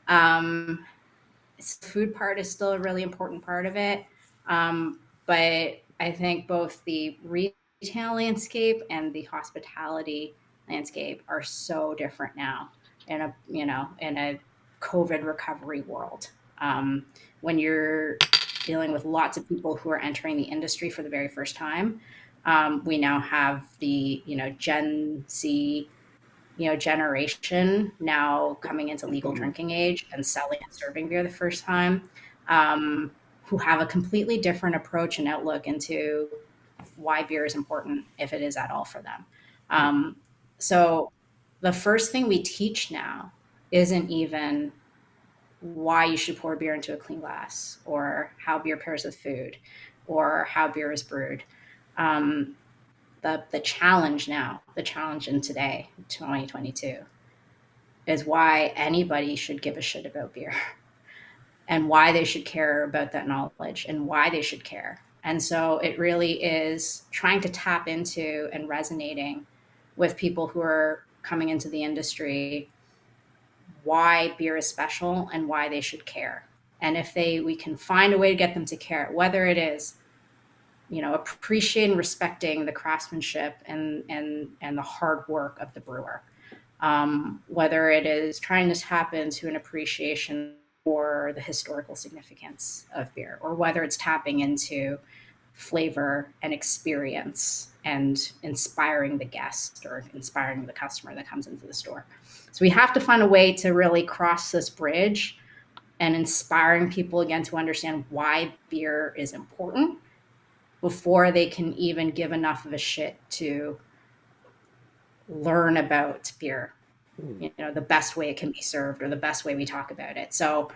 Um, the food part is still a really important part of it. But I think both the retail landscape and the hospitality landscape are so different now in a COVID recovery world. When you're dealing with lots of people who are entering the industry for the very first time, we now have the Gen Z generation now coming into legal drinking age and selling and serving beer the first time, who have a completely different approach and outlook into why beer is important, if it is at all for them. So the first thing we teach now isn't even why you should pour beer into a clean glass, or how beer pairs with food, or how beer is brewed. Um, the challenge now, the challenge in today, 2022, is why anybody should give a shit about beer and why they should care about that knowledge and why they should care. And so it really is trying to tap into and resonating with people who are coming into the industry, why beer is special and why they should care. And if we can find a way to get them to care, whether it is appreciating and respecting the craftsmanship and the hard work of the brewer, whether it is trying to tap into an appreciation for the historical significance of beer, or whether it's tapping into flavor and experience and inspiring the guest or inspiring the customer that comes into the store. So we have to find a way to really cross this bridge and inspiring people again to understand why beer is important before they can even give enough of a shit to learn about beer, the best way it can be served or the best way we talk about it. So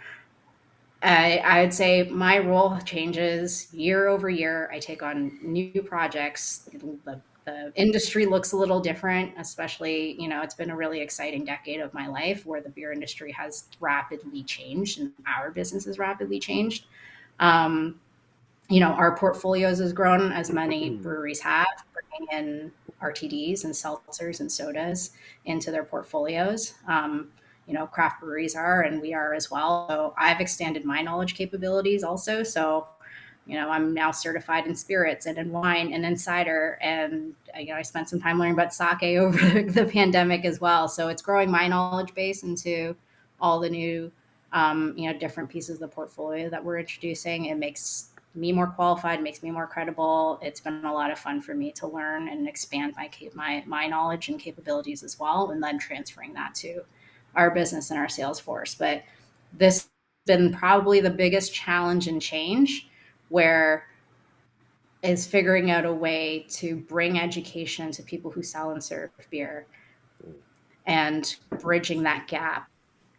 I would say my role changes year over year. I take on new projects. The industry looks a little different, especially, it's been a really exciting decade of my life where the beer industry has rapidly changed and our business has rapidly changed. Our portfolios has grown as many breweries have, bringing in RTDs and seltzers and sodas into their portfolios. Craft breweries are, and we are as well. So I've expanded my knowledge capabilities also. So, I'm now certified in spirits and in wine and in cider. And, I spent some time learning about sake over the pandemic as well. So it's growing my knowledge base into all the new, different pieces of the portfolio that we're introducing. It makes me more qualified, makes me more credible. It's been a lot of fun for me to learn and expand my knowledge and capabilities as well, and then transferring that to our business and our sales force. But this has been probably the biggest challenge and change, where is figuring out a way to bring education to people who sell and serve beer and bridging that gap.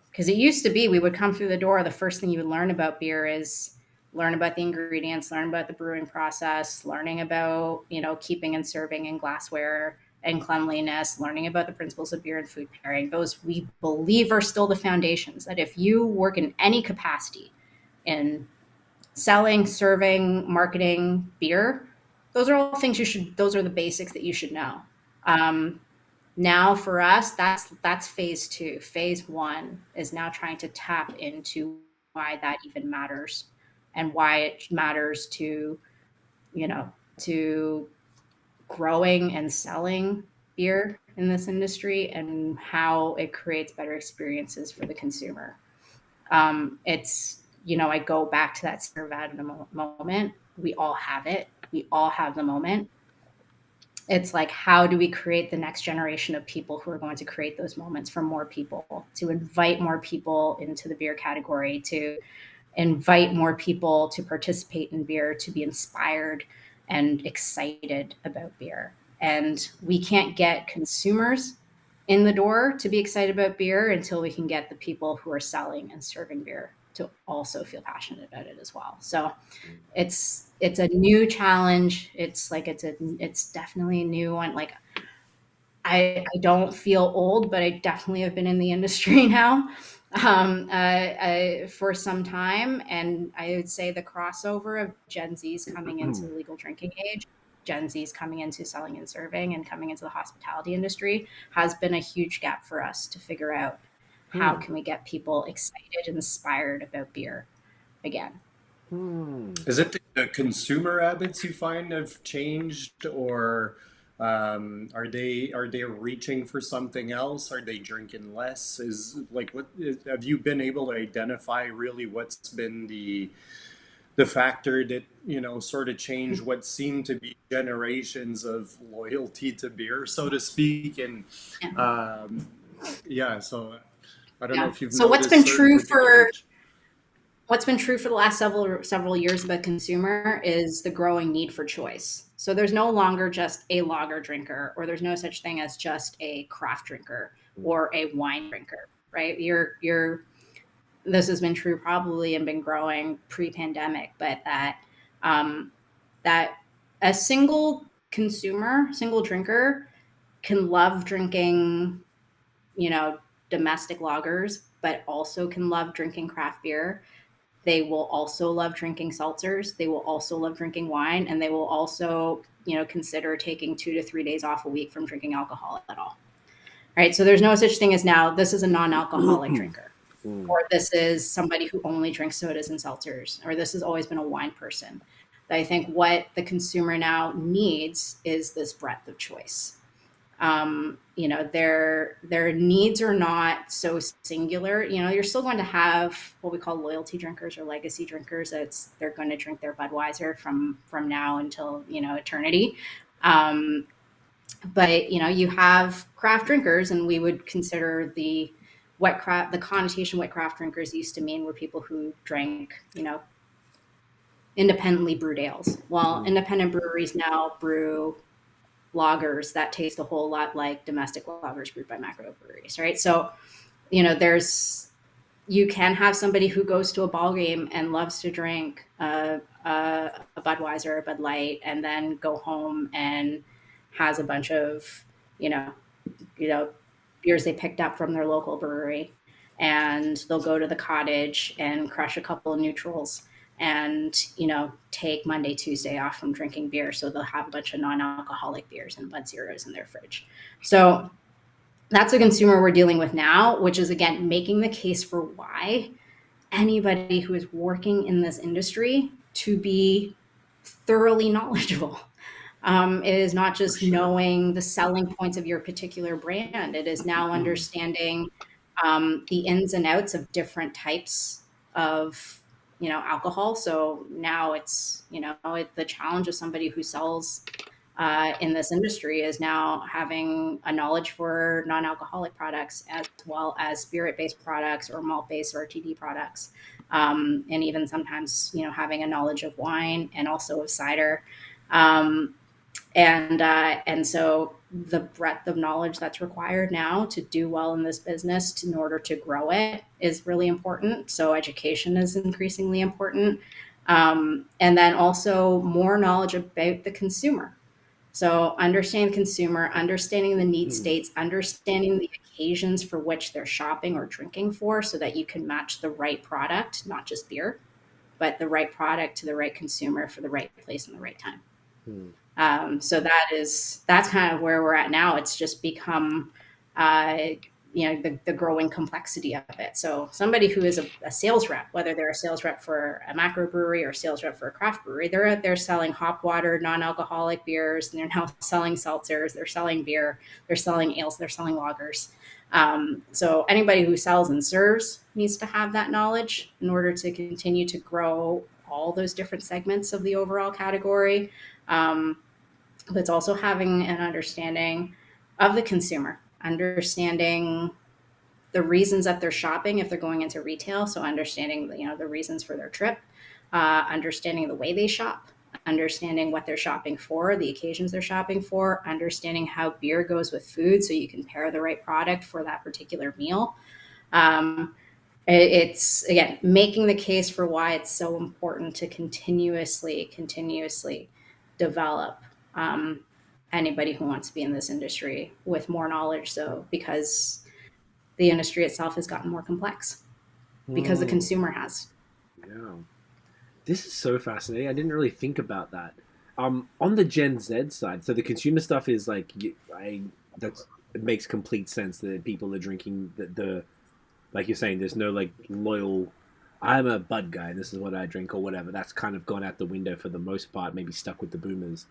Because it used to be we would come through the door, the first thing you would learn about beer is learn about the ingredients, learn about the brewing process, learning about, keeping and serving in glassware and cleanliness, learning about the principles of beer and food pairing. Those, we believe, are still the foundations that if you work in any capacity in selling, serving, marketing beer, those are all things those are the basics that you should know. Now for us, that's phase 2. Phase 1 is now trying to tap into why that even matters and why it matters to growing and selling beer in this industry, and how it creates better experiences for the consumer. I go back to that Cervada moment. We all have it. We all have the moment. It's like, how do we create the next generation of people who are going to create those moments for more people, to invite more people into the beer category, to invite more people to participate in beer, to be inspired and excited about beer. And we can't get consumers in the door to be excited about beer until we can get the people who are selling and serving beer to also feel passionate about it as well. So it's a new challenge. It's definitely a new one. Like, I don't feel old, but I definitely have been in the industry now. for some time. And I would say the crossover of Gen Z's coming into the legal drinking age, Gen Z's coming into selling and serving, and coming into the hospitality industry has been a huge gap for us to figure out how can we get people excited and inspired about beer again. Is it the consumer habits you find have changed, or are they reaching for something else? Are they drinking less? Have you been able to identify really what's been the factor that sort of changed what seemed to be generations of loyalty to beer, so to speak? And Yeah. yeah, so I don't know Yeah. if you've So noticed certain particular. what's been true for the last several years about consumer is the growing need for choice. So there's no longer just a lager drinker, or there's no such thing as just a craft drinker or a wine drinker, right? This has been true probably and been growing pre-pandemic, but um, that a single drinker can love drinking, you know, domestic lagers, but also can love drinking craft beer. They will also love drinking seltzers. They will also love drinking wine, and they will also, consider taking 2 to 3 days off a week from drinking alcohol at all. Right. So there's no such thing as now this is a non-alcoholic drinker, or this is somebody who only drinks sodas and seltzers, or this has always been a wine person. I think what the consumer now needs is this breadth of choice. Their needs are not so singular. You're still going to have what we call loyalty drinkers or legacy drinkers. They're going to drink their Budweiser from now until eternity. But you have craft drinkers, and we would consider the connotation what craft drinkers used to mean were people who drank independently brewed ales. Well, independent breweries now brew lagers that taste a whole lot like domestic lagers brewed by microbreweries, right? So, you can have somebody who goes to a ball game and loves to drink a Budweiser or a Bud Light, and then go home and has a bunch of, you know, beers they picked up from their local brewery, and they'll go to the cottage and crush a couple of neutrals and take Monday, Tuesday off from drinking beer, so they'll have a bunch of non-alcoholic beers and Bud Zeros in their fridge. So that's a consumer we're dealing with now, which is again making the case for why anybody who is working in this industry to be thoroughly knowledgeable. It is not just knowing the selling points of your particular brand. It is now understanding the ins and outs of different types of alcohol. So now it's the challenge of somebody who sells in this industry is now having a knowledge for non-alcoholic products as well as spirit-based products or malt-based or RTD products, and even sometimes having a knowledge of wine and also of cider. And so the breadth of knowledge that's required now to do well in this business in order to grow it is really important. So education is increasingly important. And then also more knowledge about the consumer. So understanding the consumer, understanding the need states, understanding the occasions for which they're shopping or drinking for, so that you can match the right product, not just beer, but the right product to the right consumer for the right place and the right time. So that's kind of where we're at now. It's just become, the growing complexity of it. So somebody who is a sales rep, whether they're a sales rep for a macro brewery or a sales rep for a craft brewery, they're out there selling hop water, non-alcoholic beers, and they're now selling seltzers, they're selling beer, they're selling ales, they're selling lagers. So anybody who sells and serves needs to have that knowledge in order to continue to grow all those different segments of the overall category. But it's also having an understanding of the consumer, understanding the reasons that they're shopping if they're going into retail. So understanding the reasons for their trip, understanding the way they shop, understanding what they're shopping for, the occasions they're shopping for, understanding how beer goes with food so you can pair the right product for that particular meal. It's again making the case for why it's so important to continuously develop anybody who wants to be in this industry with more knowledge. So because the industry itself has gotten more complex. because the consumer has. Yeah. This is so fascinating. I didn't really think about that. On the Gen Z side, so the consumer stuff is like, it makes complete sense that people are drinking the like you're saying, there's no like loyal, I'm a Bud guy, this is what I drink or whatever. That's kind of gone out the window for the most part, maybe stuck with the boomers.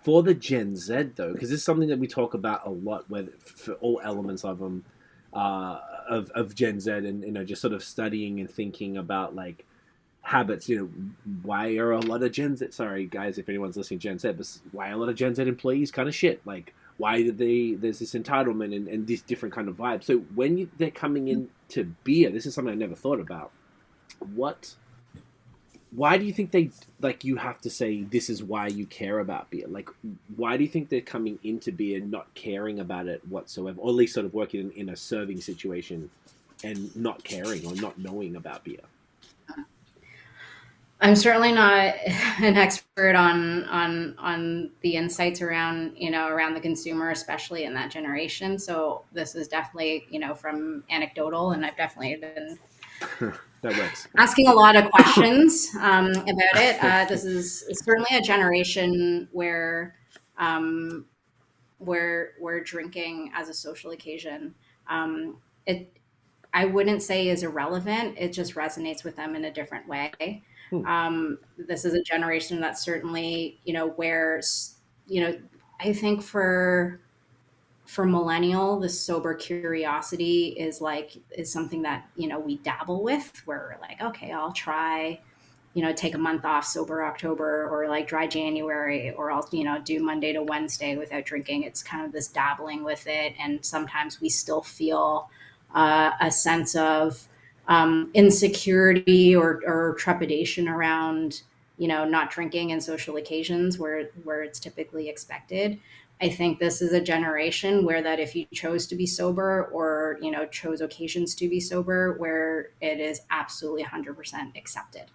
For the Gen Z though, because it's something that we talk about a lot, whether for all elements of them, of Gen Z, and just sort of studying and thinking about like habits. Why are a lot of Gen Z? Sorry guys, if anyone's listening, Gen Z, but why are a lot of Gen Z employees kind of shit? Like, why did there's this entitlement and this different kind of vibe. So when they're coming into beer, this is something I never thought about. Why do you think they, like, you have to say this is why you care about beer? Like, why do you think they're coming into beer not caring about it whatsoever, or at least sort of working in a serving situation and not caring or not knowing about beer? I'm certainly not an expert on the insights around the consumer, especially in that generation. So this is definitely from anecdotal, and I've definitely been That works. asking a lot of questions about it. This is certainly a generation where drinking as a social occasion, it I wouldn't say is irrelevant. It just resonates with them in a different way. This is a generation that certainly, where, I think for millennial, the sober curiosity is something that, we dabble with, where we're like, okay, I'll try, take a month off sober October, or like dry January, or I'll, do Monday to Wednesday without drinking. It's kind of this dabbling with it. And sometimes we still feel a sense of insecurity or trepidation around, not drinking in social occasions where it's typically expected. I think this is a generation where that if you chose to be sober, or, chose occasions to be sober, where it is absolutely 100% accepted.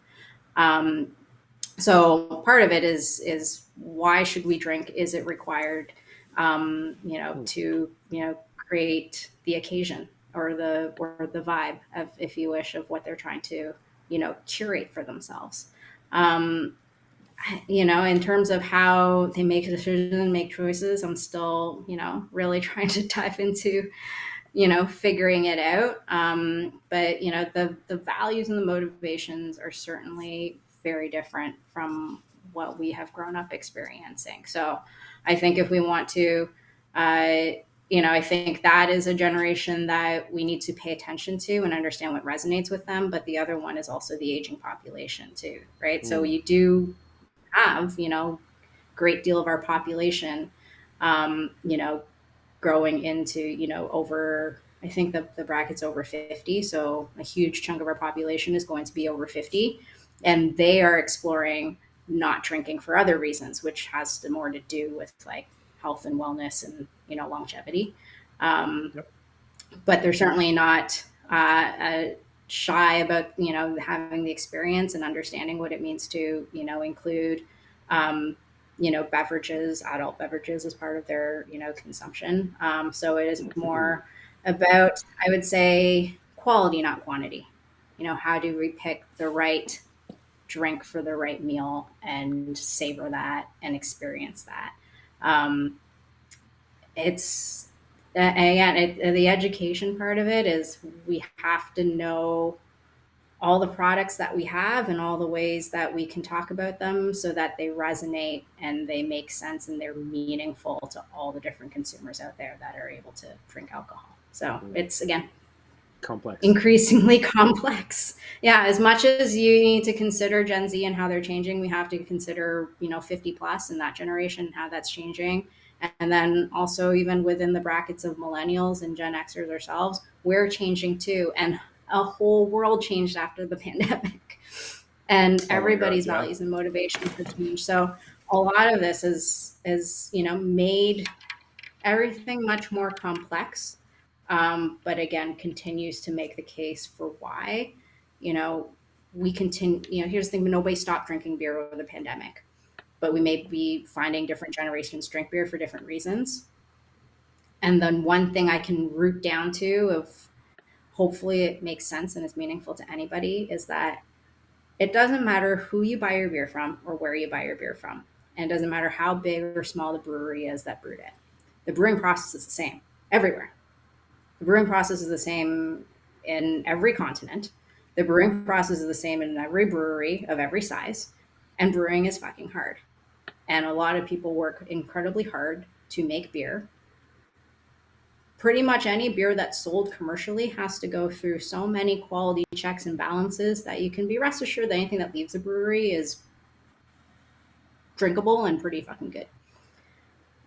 So part of it is why should we drink? Is it required, to, create the occasion or the vibe of, if you wish, of what they're trying to, curate for themselves. In terms of how they make decisions and make choices, I'm still, really trying to dive into, figuring it out. But, the values and the motivations are certainly very different from what we have grown up experiencing. So I think if we want to, I think that is a generation that we need to pay attention to and understand what resonates with them. But the other one is also the aging population too, right? So you do have, great deal of our population, growing into, over, I think the bracket's over 50. So a huge chunk of our population is going to be over 50, and they are exploring not drinking for other reasons, which has more to do with like health and wellness and, longevity. Yep. But they're certainly not shy about, having the experience and understanding what it means to, include, beverages, adult beverages as part of their, consumption. So it is more about, I would say, quality, not quantity. How do we pick the right drink for the right meal and savor that and experience that? It's again, the education part of it is we have to know all the products that we have and all the ways that we can talk about them so that they resonate and they make sense and they're meaningful to all the different consumers out there that are able to drink alcohol. So it's, again, Complex. Increasingly complex. Yeah, as much as you need to consider Gen Z and how they're changing, we have to consider, 50 plus and that generation, how that's changing. And then also even within the brackets of millennials and Gen Xers ourselves, we're changing too. And a whole world changed after the pandemic. And everybody's values and motivations have changed. So a lot of this is made everything much more complex. But again, continues to make the case for why, we continue, here's the thing, nobody stopped drinking beer over the pandemic, but we may be finding different generations drink beer for different reasons. And then one thing I can root down to of hopefully it makes sense and is meaningful to anybody, is that it doesn't matter who you buy your beer from or where you buy your beer from. And it doesn't matter how big or small the brewery is that brewed it. The brewing process is the same everywhere. The brewing process is the same in every continent. The brewing process is the same in every brewery of every size. And brewing is fucking hard. And a lot of people work incredibly hard to make beer. Pretty much any beer that's sold commercially has to go through so many quality checks and balances that you can be rest assured that anything that leaves a brewery is drinkable and pretty fucking good.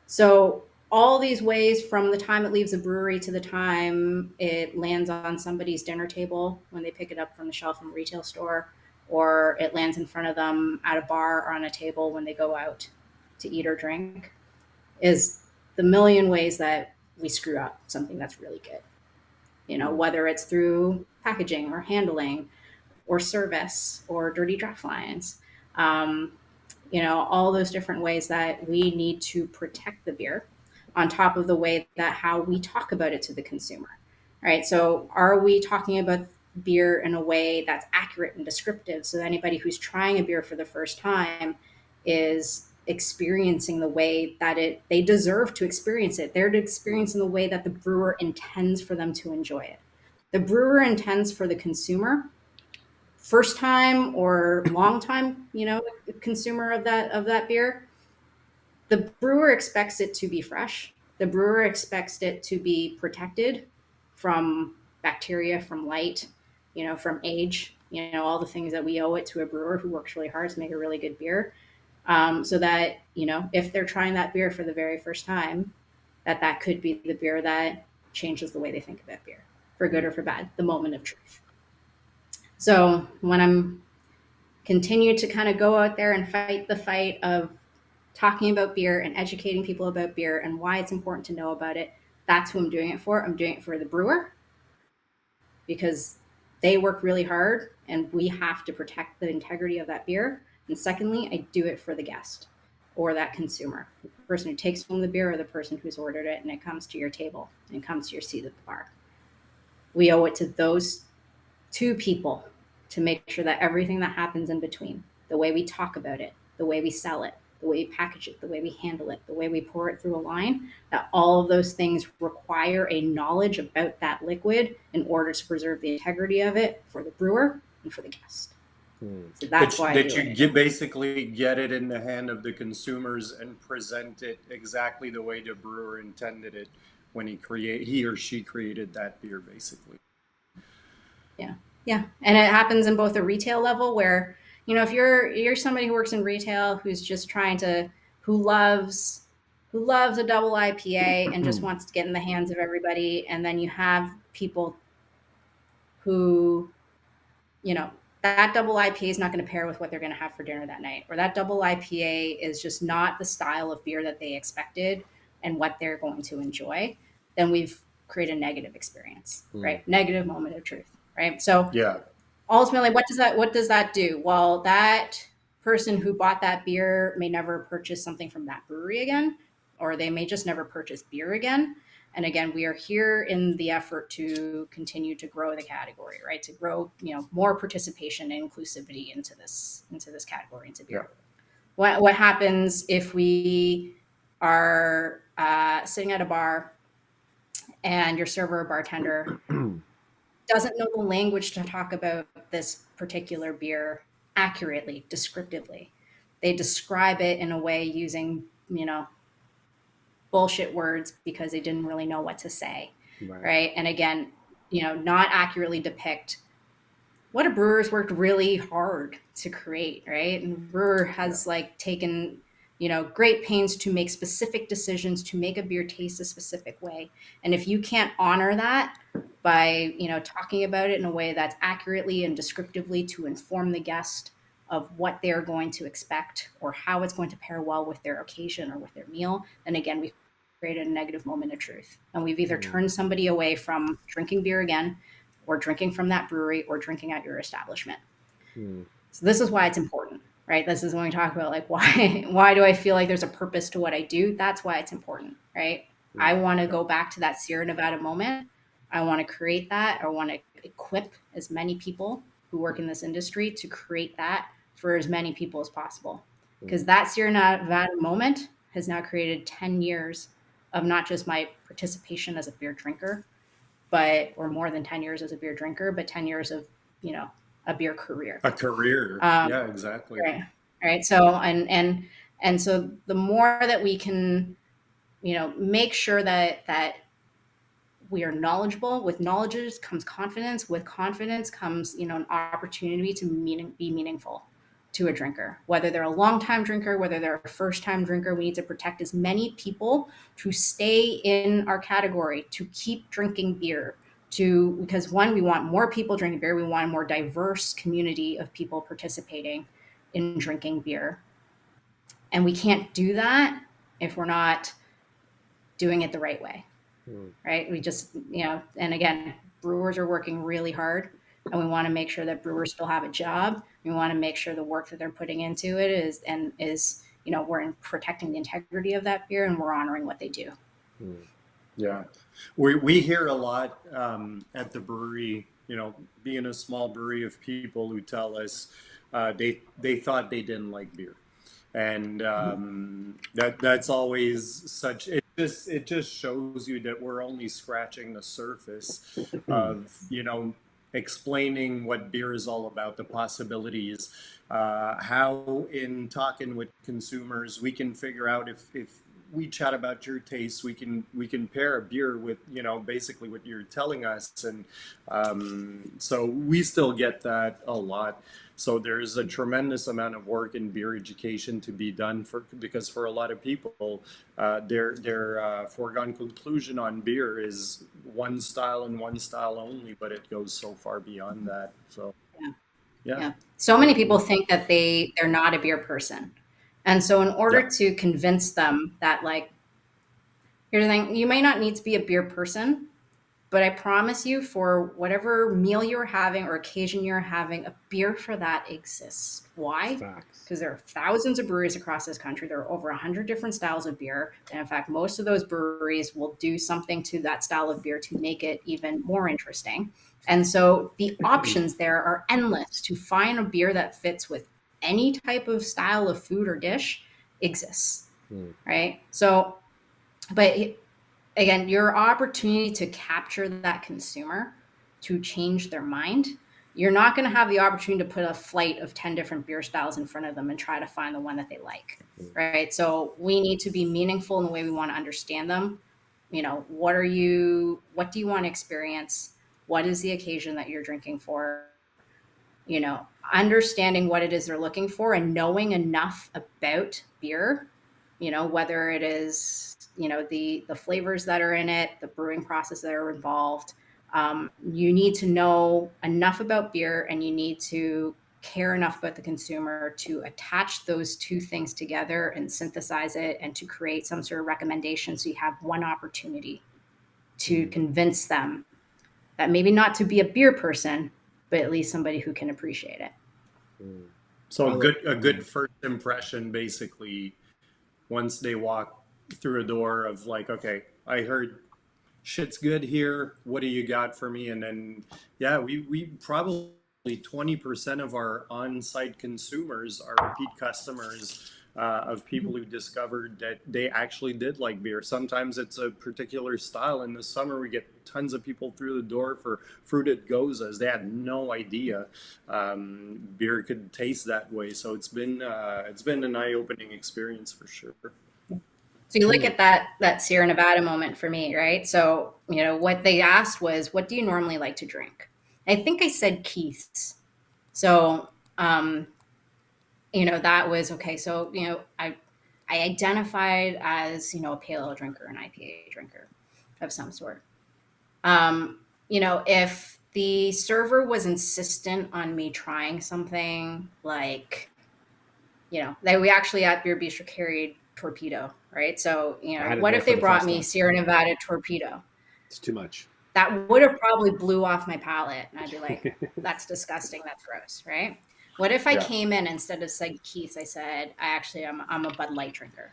So all these ways from the time it leaves a brewery to the time it lands on somebody's dinner table when they pick it up from the shelf in a retail store, or it lands in front of them at a bar or on a table when they go out to eat or drink, is the million ways that we screw up something that's really good. You know, whether it's through packaging or handling or service or dirty draft lines, you know, all those different ways that we need to protect the beer, on top of the way that how we talk about it to the consumer, right? So are we talking about beer in a way that's accurate and descriptive, so that anybody who's trying a beer for the first time is experiencing the way that they deserve to experience it. They're to experience in the way that the brewer intends for them to enjoy it. The brewer intends for the consumer, first time or long time, you know, consumer of that beer, the brewer expects it to be fresh. The brewer expects it to be protected from bacteria, from light, you know, from age, you know, all the things that we owe it to a brewer who works really hard to make a really good beer. So that, you know, if they're trying that beer for the very first time, that could be the beer that changes the way they think about beer, for good or for bad, the moment of truth. So when I'm continue to kind of go out there and fight the fight of talking about beer and educating people about beer and why it's important to know about it, that's who I'm doing it for. I'm doing it for the brewer, because they work really hard and we have to protect the integrity of that beer. And secondly, I do it for the guest or that consumer, the person who takes home the beer or the person who's ordered it and it comes to your table and comes to your seat at the bar. We owe it to those two people to make sure that everything that happens in between, the way we talk about it, the way we sell it, the way we package it, the way we handle it, the way we pour it through a line, that all of those things require a knowledge about that liquid in order to preserve the integrity of it for the brewer and for the guest. So that's why you basically get it in the hand of the consumers and present it exactly the way the brewer intended it when he or she created that beer, basically. Yeah. And it happens in both a retail level where, you know, if you're somebody who works in retail who's just who loves a double IPA and just wants to get in the hands of everybody. And then you have people who, you know, that double IPA is not going to pair with what they're going to have for dinner that night, or that double IPA is just not the style of beer that they expected and what they're going to enjoy. Then we've created a negative experience, right? Negative moment of truth. Right. So ultimately, what does that do? Well, that person who bought that beer may never purchase something from that brewery again, or they may just never purchase beer again. And again, we are here in the effort to continue to grow the category, right? To grow, you know, more participation and inclusivity into this category, into beer. Yeah. What happens if we are sitting at a bar and your server or bartender doesn't know the language to talk about this particular beer accurately, descriptively. They describe it in a way using, you know, bullshit words because they didn't really know what to say, right? And again, you know, not accurately depict what a brewer's worked really hard to create, right? And brewer has taken, you know, great pains to make specific decisions to make a beer taste a specific way. And if you can't honor that by, you know, talking about it in a way that's accurately and descriptively to inform the guest of what they're going to expect or how it's going to pair well with their occasion or with their meal, then again, we've created a negative moment of truth. And we've either turned somebody away from drinking beer again, or drinking from that brewery, or drinking at your establishment. So this is why it's important, right? This is when we talk about why do I feel like there's a purpose to what I do? That's why it's important, right? I want to go back to that Sierra Nevada moment. I want to create that. I want to equip as many people who work in this industry to create that for as many people as possible. Because that Sierra Nevada moment has now created 10 years of not just my participation as a beer drinker, or more than 10 years as a beer drinker, but 10 years of, a beer career. A career. Yeah, exactly. Right. Right. So, and so the more that we can, make sure that we are knowledgeable. With knowledge comes confidence. With confidence comes, an opportunity to be meaningful to a drinker, whether they're a long-time drinker, whether they're a first-time drinker. We need to protect as many people to stay in our category, to keep drinking beer, because one, we want more people drinking beer. We want a more diverse community of people participating in drinking beer. And we can't do that if we're not doing it the right way. Right? We just, and again, brewers are working really hard, and we want to make sure that brewers still have a job. We want to make sure the work that they're putting into it is, we're protecting the integrity of that beer, and we're honoring what they do. Yeah. We hear a lot at the brewery, being a small brewery, of people who tell us they thought they didn't like beer. And that's always such, it just shows you that we're only scratching the surface of, explaining what beer is all about, the possibilities, how in talking with consumers, we can figure out if we chat about your tastes, we can pair a beer with, basically what you're telling us. And so we still get that a lot. So there's a tremendous amount of work in beer education to be done because for a lot of people, their foregone conclusion on beer is one style and one style only, but it goes so far beyond that. So yeah. So many people think that they're not a beer person. And so in order to convince them that, like, here's the thing, you may not need to be a beer person, but I promise you, for whatever meal you're having or occasion you're having, a beer for that exists. Why? Because there are thousands of breweries across this country. There are over 100 different styles of beer. And in fact, most of those breweries will do something to that style of beer to make it even more interesting. And so the options there are endless. To find a beer that fits with any type of style of food or dish exists, right? So, but again, your opportunity to capture that consumer, to change their mind, you're not going to have the opportunity to put a flight of 10 different beer styles in front of them and try to find the one that they like, right? So we need to be meaningful in the way we want to understand them. What do you want to experience? What is the occasion that you're drinking for? Understanding what it is they're looking for and knowing enough about beer, whether it is, the flavors that are in it, the brewing process that are involved. You need to know enough about beer, and you need to care enough about the consumer to attach those two things together and synthesize it and to create some sort of recommendation. So you have one opportunity to convince them that maybe not to be a beer person, but at least somebody who can appreciate it. So a good first impression, basically, once they walk through a door of like, okay, I heard shit's good here. What do you got for me? And then, we probably 20% of our on-site consumers are repeat customers of people who discovered that they actually did like beer. Sometimes it's a particular style. In the summer, we get tons of people through the door for fruited gozas. They had no idea beer could taste that way. So it's been an eye-opening experience for sure. So you look at that Sierra Nevada moment for me, right? So, what they asked was, what do you normally like to drink? I think I said Keith's. So, that was okay. So, I identified as, a pale ale drinker, an IPA drinker of some sort. If the server was insistent on me trying something like, we actually at Beer Bistro carried Torpedo, right? So, what if they brought me Sierra Nevada Torpedo? It's too much. That would have probably blew off my palate, and I'd be like, that's disgusting, that's gross, right? What if I came in, instead of saying Keith's, I said, I'm a Bud Light drinker,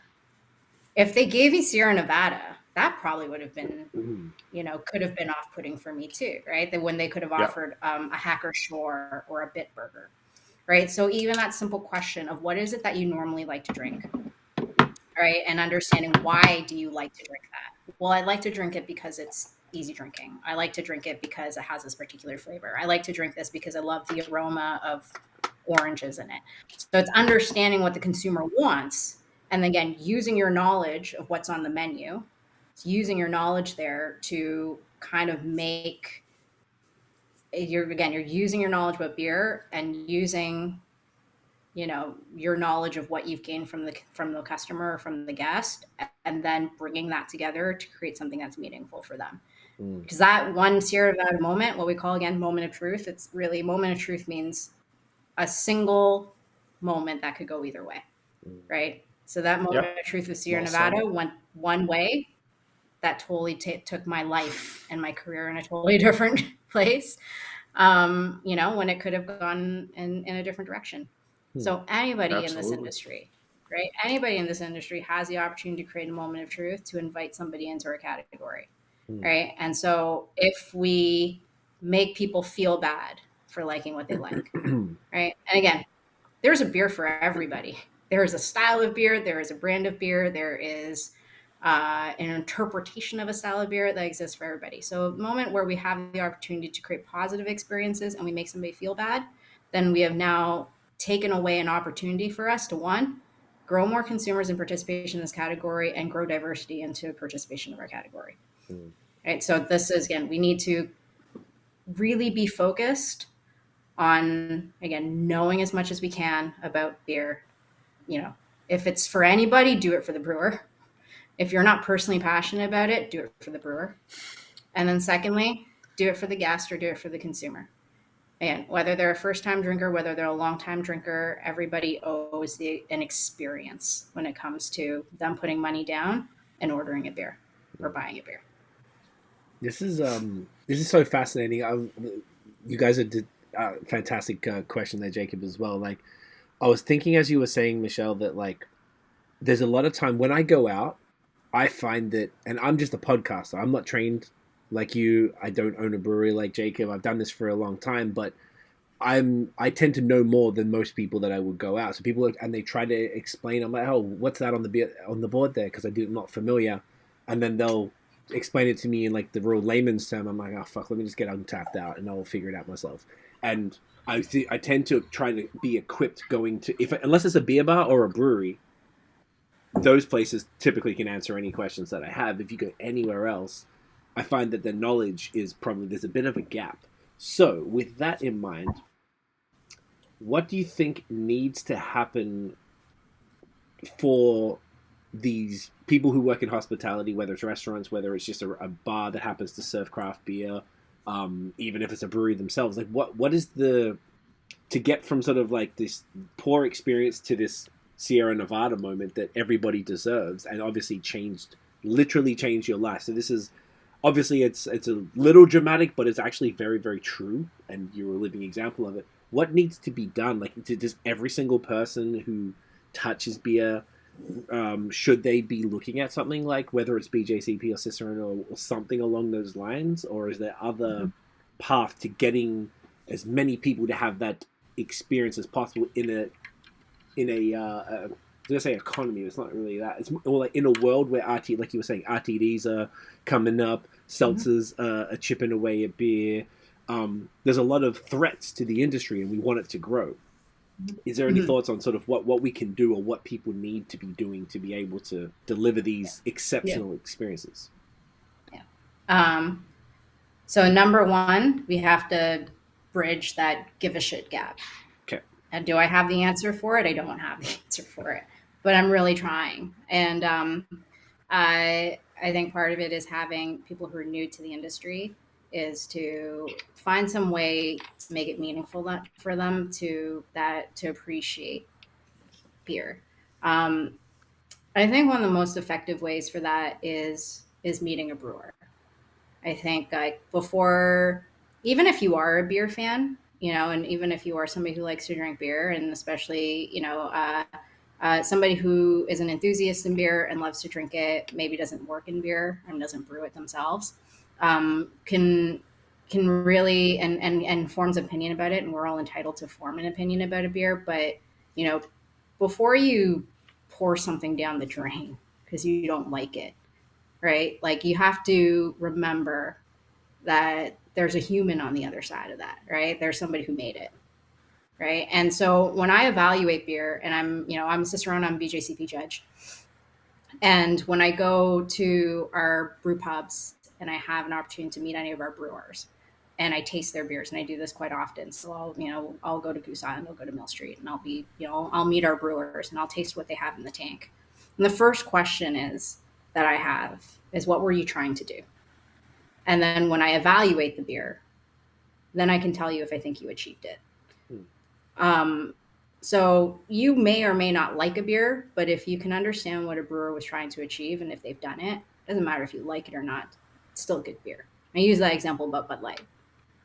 If they gave me Sierra Nevada, that probably would have been, Mm. could have been off-putting for me too, right? That when they could have Yeah. offered a Hacker Shore or a Bitburger, right? So even that simple question of what is it that you normally like to drink, right? And understanding why do you like to drink that? Well, I like to drink it because it's easy drinking. I like to drink it because it has this particular flavor. I like to drink this because I love the aroma of oranges in it. So it's understanding what the consumer wants. And again, using your knowledge of what's on the menu, it's using your knowledge there to kind of make you're using your knowledge about beer and using your knowledge of what you've gained from the customer or from the guest, and then bringing that together to create something that's meaningful for them. Mm. Because that one Sierra Nevada moment, what we call again moment of truth, it's really moment of truth means a single moment that could go either way, right? So that moment Yep. of truth with Sierra Well said. Nevada went one way that totally took my life and my career in a totally different place, when it could have gone in a different direction. Hmm. So anybody in this Absolutely. industry, right? Anybody in this industry has the opportunity to create a moment of truth to invite somebody into our category, Hmm. right? And so if we make people feel bad for liking what they like, right? And again, there's a beer for everybody. There is a style of beer, there is a brand of beer, there is an interpretation of a style of beer that exists for everybody. So, the moment where we have the opportunity to create positive experiences and we make somebody feel bad, then we have now taken away an opportunity for us to one, grow more consumers in participation in this category and grow diversity into participation of our category. Hmm. Right. So, this is again, we need to really be focused on again knowing as much as we can about beer. If it's for anybody, do it for the brewer. If you're not personally passionate about it, do it for the brewer. And then secondly, do it for the guest or do it for the consumer. And whether they're a first time drinker, whether they're a long time drinker, everybody owes an experience when it comes to them putting money down and ordering a beer or buying a beer. This is so fascinating. You guys did fantastic question there, Jacob, as well. Like, I was thinking as you were saying, Michelle, that like there's a lot of time when I go out, I find that, and I'm just a podcaster. I'm not trained like you. I don't own a brewery like Jacob. I've done this for a long time, but I tend to know more than most people that I would go out. So people and they try to explain. I'm like, oh, what's that on the board there? Because I'm not familiar, and then they'll explain it to me in like the real layman's term. I'm like, oh fuck, let me just get untapped out, and I'll figure it out myself. And I tend to try to be equipped going to unless it's a beer bar or a brewery. Those places typically can answer any questions that I have. If you go anywhere else, I find that the knowledge is probably there's a bit of a gap. So with that in mind, what do you think needs to happen for these people who work in hospitality, whether it's restaurants, whether it's just a bar that happens to serve craft beer, even if it's a brewery themselves? Like, what is to get from sort of like this poor experience to this Sierra Nevada moment that everybody deserves, and obviously literally changed your life? So this is obviously it's a little dramatic, but it's actually very, very true, and you're a living example of it. What needs to be done? Like, does every single person who touches beer, should they be looking at something like whether it's BJCP or Cicerone or something along those lines, or is there other path to getting as many people to have that experience as possible in a I was gonna say economy, it's not really that. It's more like in a world where like you were saying, RTDs are coming up, seltzers are chipping away at beer. There's a lot of threats to the industry, and we want it to grow. Is there any thoughts on sort of what we can do or what people need to be doing to be able to deliver these exceptional experiences? Yeah. So number one, we have to bridge that give a shit gap. Okay. And do I have the answer for it? I don't have the answer for it, but I'm really trying. And I think part of it is having people who are new to the industry is to find some way to make it meaningful for them to appreciate beer. I think one of the most effective ways for that is meeting a brewer. I think like before, even if you are a beer fan, and even if you are somebody who likes to drink beer, and especially Somebody who is an enthusiast in beer and loves to drink it, maybe doesn't work in beer and doesn't brew it themselves, can really and forms opinion about it, and we're all entitled to form an opinion about a beer. But before you pour something down the drain because you don't like it, right? Like, you have to remember that there's a human on the other side of that, right? There's somebody who made it, right? And so when I evaluate beer, and I'm Cicerone, I'm a BJCP judge, and when I go to our brew pubs and I have an opportunity to meet any of our brewers, and I taste their beers, and I do this quite often. So I'll go to Goose Island, I'll go to Mill Street, and I'll meet our brewers and I'll taste what they have in the tank. And the first question that I have is, what were you trying to do? And then when I evaluate the beer, then I can tell you if I think you achieved it. So you may or may not like a beer, but if you can understand what a brewer was trying to achieve, and if they've done it, doesn't matter if you like it or not, it's still good beer. I use that example about Bud Light.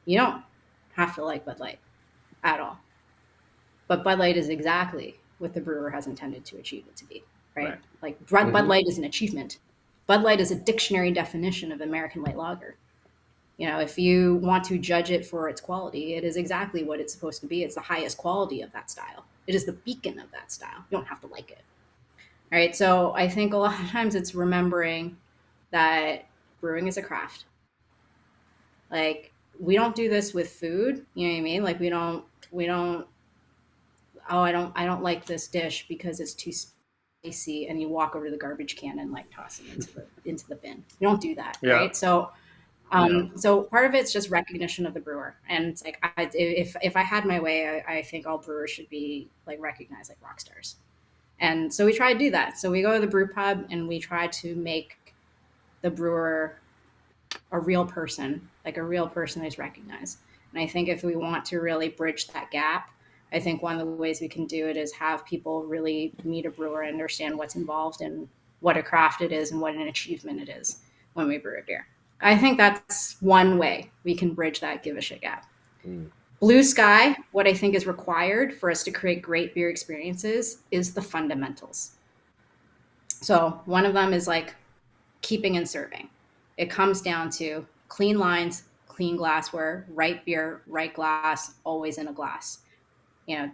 You don't have to like Bud Light at all. But Bud Light is exactly what the brewer has intended to achieve it to be, right? Like, Bud Light is an achievement. Bud Light is a dictionary definition of American light lager. If you want to judge it for its quality, it is exactly what it's supposed to be. It's the highest quality of that style. It is the beacon of that style. You don't have to like it. All right. So I think a lot of times it's remembering that brewing is a craft. Like, we don't do this with food. You know what I mean? Like, we don't, I don't like this dish because it's too spicy, and you walk over to the garbage can and like toss it into the bin. You don't do that. Yeah. Right. So so part of it's just recognition of the brewer, and it's like, if I had my way, I think all brewers should be like recognized like rock stars. And so we try to do that. So we go to the brew pub and we try to make the brewer a real person, like a real person who's recognized. And I think if we want to really bridge that gap, I think one of the ways we can do it is have people really meet a brewer and understand what's involved and what a craft it is and what an achievement it is when we brew a beer. I think that's one way we can bridge that give a shit gap. Blue sky, what I think is required for us to create great beer experiences is the fundamentals. So one of them is like keeping and serving. It comes down to clean lines, clean glassware, right beer, right glass, always in a glass.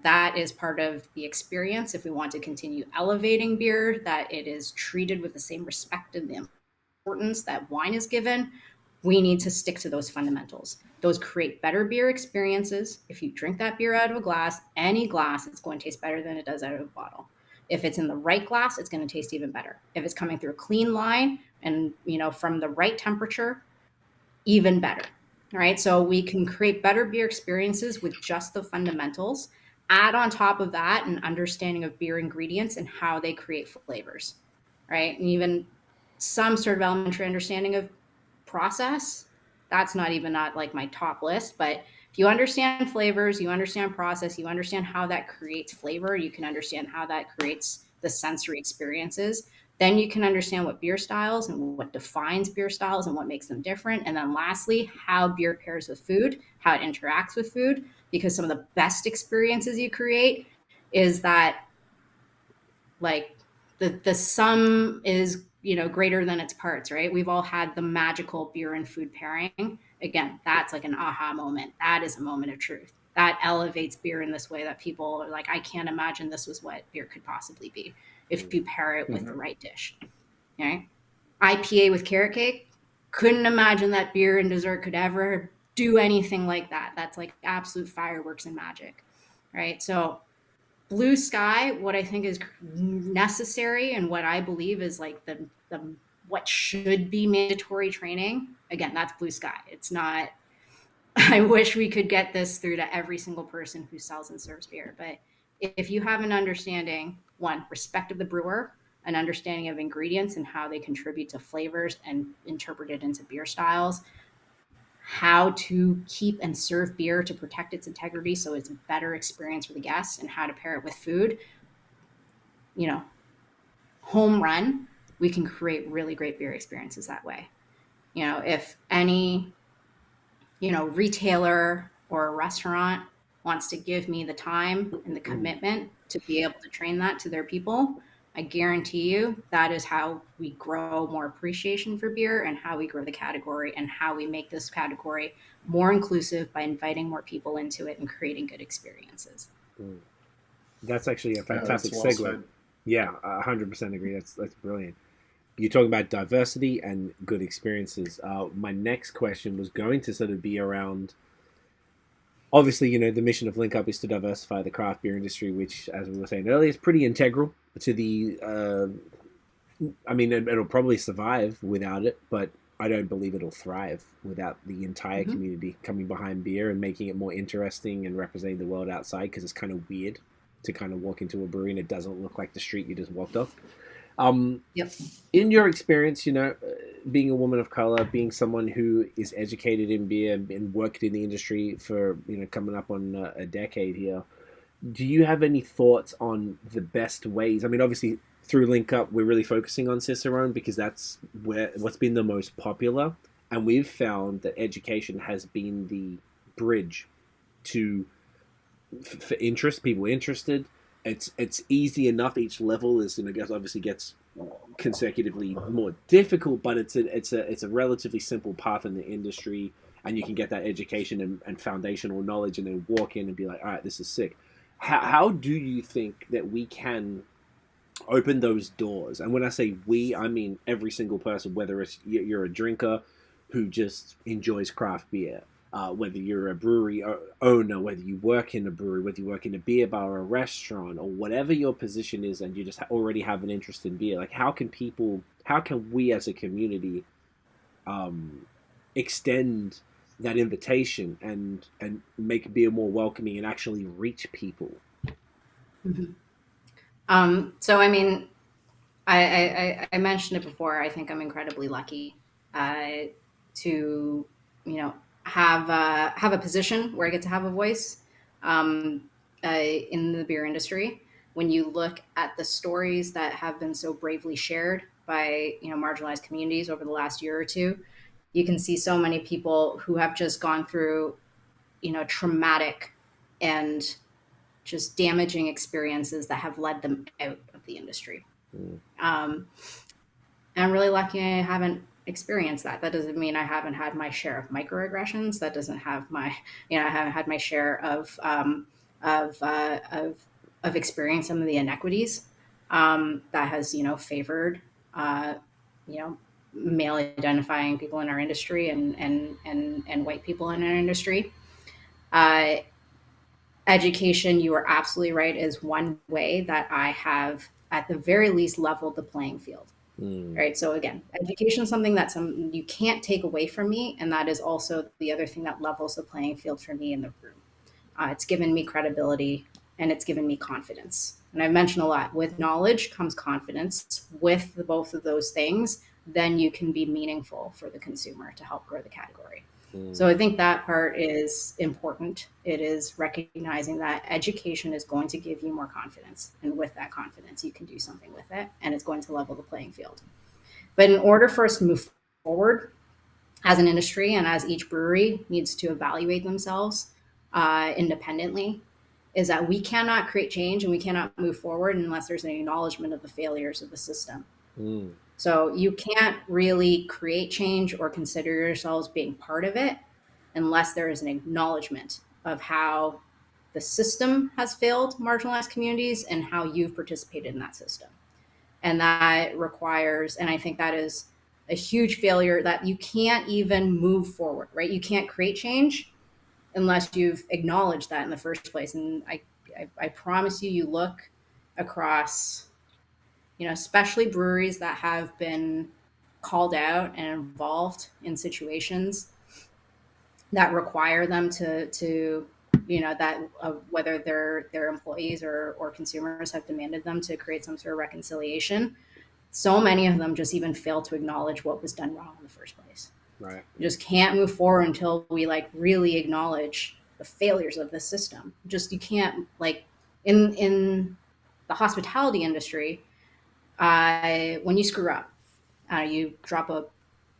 That is part of the experience. If we want to continue elevating beer, that it is treated with the same respect and the importance that wine is given, we need to stick to those fundamentals. Those create better beer experiences. If you drink that beer out of a glass, any glass, it's going to taste better than it does out of a bottle. If it's in the right glass, it's going to taste even better. If it's coming through a clean line and from the right temperature, even better. All right. So we can create better beer experiences with just the fundamentals. Add on top of that an understanding of beer ingredients and how they create flavors. Right. And even some sort of elementary understanding of process. That's not like my top list, but if you understand flavors, you understand process, you understand how that creates flavor, you can understand how that creates the sensory experiences, then you can understand what beer styles and what defines beer styles and what makes them different. And then lastly, how beer pairs with food, how it interacts with food, because some of the best experiences you create is that like the sum is greater than its parts, right? We've all had the magical beer and food pairing. Again, that's like an aha moment. That is a moment of truth. That elevates beer in this way that people are like, I can't imagine this was what beer could possibly be if you pair it with the right dish. Okay? IPA with carrot cake, couldn't imagine that beer and dessert could ever do anything like that. That's like absolute fireworks and magic, right? So blue sky, what I think is necessary and what I believe is like the what should be mandatory training. Again, that's blue sky. It's not, I wish we could get this through to every single person who sells and serves beer. But if you have an understanding, one, respect of the brewer, an understanding of ingredients and how they contribute to flavors and interpret it into beer styles, how to keep and serve beer to protect its integrity so it's a better experience for the guests, and how to pair it with food, home run, we can create really great beer experiences that way. If any, retailer or a restaurant wants to give me the time and the commitment to be able to train that to their people, I guarantee you that is how we grow more appreciation for beer and how we grow the category and how we make this category more inclusive by inviting more people into it and creating good experiences. That's actually a fantastic well segue. said. Yeah, 100% agree. That's brilliant. You're talking about diversity and good experiences. My next question was going to sort of be around, obviously, you know, the mission of Link Up is to diversify the craft beer industry, which, as we were saying earlier, is pretty integral to the. I mean, it'll probably survive without it, but I don't believe it'll thrive without the entire community coming behind beer and making it more interesting and representing the world outside, because it's kind of weird to kind of walk into a brewery and it doesn't look like the street you just walked off. Yep. In your experience, you know, being a woman of color, being someone who is educated in beer and worked in the industry for, you know, coming up on a decade here, do you have any thoughts on the best ways? I mean, obviously, through Link Up, we're really focusing on Cicerone because that's what's been the most popular. And we've found that education has been the bridge to for interest, people interested. It's easy enough. Each level is, you know, obviously gets consecutively more difficult, but it's a relatively simple path in the industry, and you can get that education and foundational knowledge, and then walk in and be like, all right, this is sick. How do you think that we can open those doors? And when I say we, I mean every single person, whether it's you're a drinker who just enjoys craft beer, whether you're a brewery owner, whether you work in a brewery, whether you work in a beer bar or a restaurant, or whatever your position is, and you just already have an interest in beer. Like, how can we as a community extend that invitation and make beer more welcoming and actually reach people? So, I mean, I mentioned it before. I think I'm incredibly lucky to, you know, have a position where I get to have a voice in the beer industry. When you look at the stories that have been so bravely shared by, you know, marginalized communities over the last year or two, you can see so many people who have just gone through, you know, traumatic and just damaging experiences that have led them out of the industry. And I'm really lucky I haven't experienced that. That doesn't mean I haven't had my share of microaggressions. That doesn't have my, you know, I haven't had my share of of experience some of the inequities that has, you know, favored, you know, male identifying people in our industry and white people in our industry. Uh, Education, you are absolutely right, is one way that I have at the very least leveled the playing field. Right. So again, education is something that you can't take away from me, and that is also the other thing that levels the playing field for me in the room. It's given me credibility and it's given me confidence. And I've mentioned a lot, with knowledge comes confidence. With both of those things, then you can be meaningful for the consumer to help grow the category. So I think that part is important. It is recognizing that education is going to give you more confidence. And with that confidence, you can do something with it, and it's going to level the playing field. But in order for us to move forward as an industry, and as each brewery needs to evaluate themselves independently, is that we cannot create change and we cannot move forward unless there's an acknowledgement of the failures of the system. So you can't really create change or consider yourselves being part of it unless there is an acknowledgement of how the system has failed marginalized communities and how you've participated in that system. And that requires, and I think that is a huge failure, that you can't even move forward, right? You can't create change unless you've acknowledged that in the first place. And I promise you, you look across, you know, especially breweries that have been called out and involved in situations that require them to you know, that whether their employees or consumers have demanded them to create some sort of reconciliation. So many of them just even fail to acknowledge what was done wrong in the first place. Right. You just can't move forward until we like really acknowledge the failures of the system. Just, you can't, like, in the hospitality industry, when you screw up, you drop a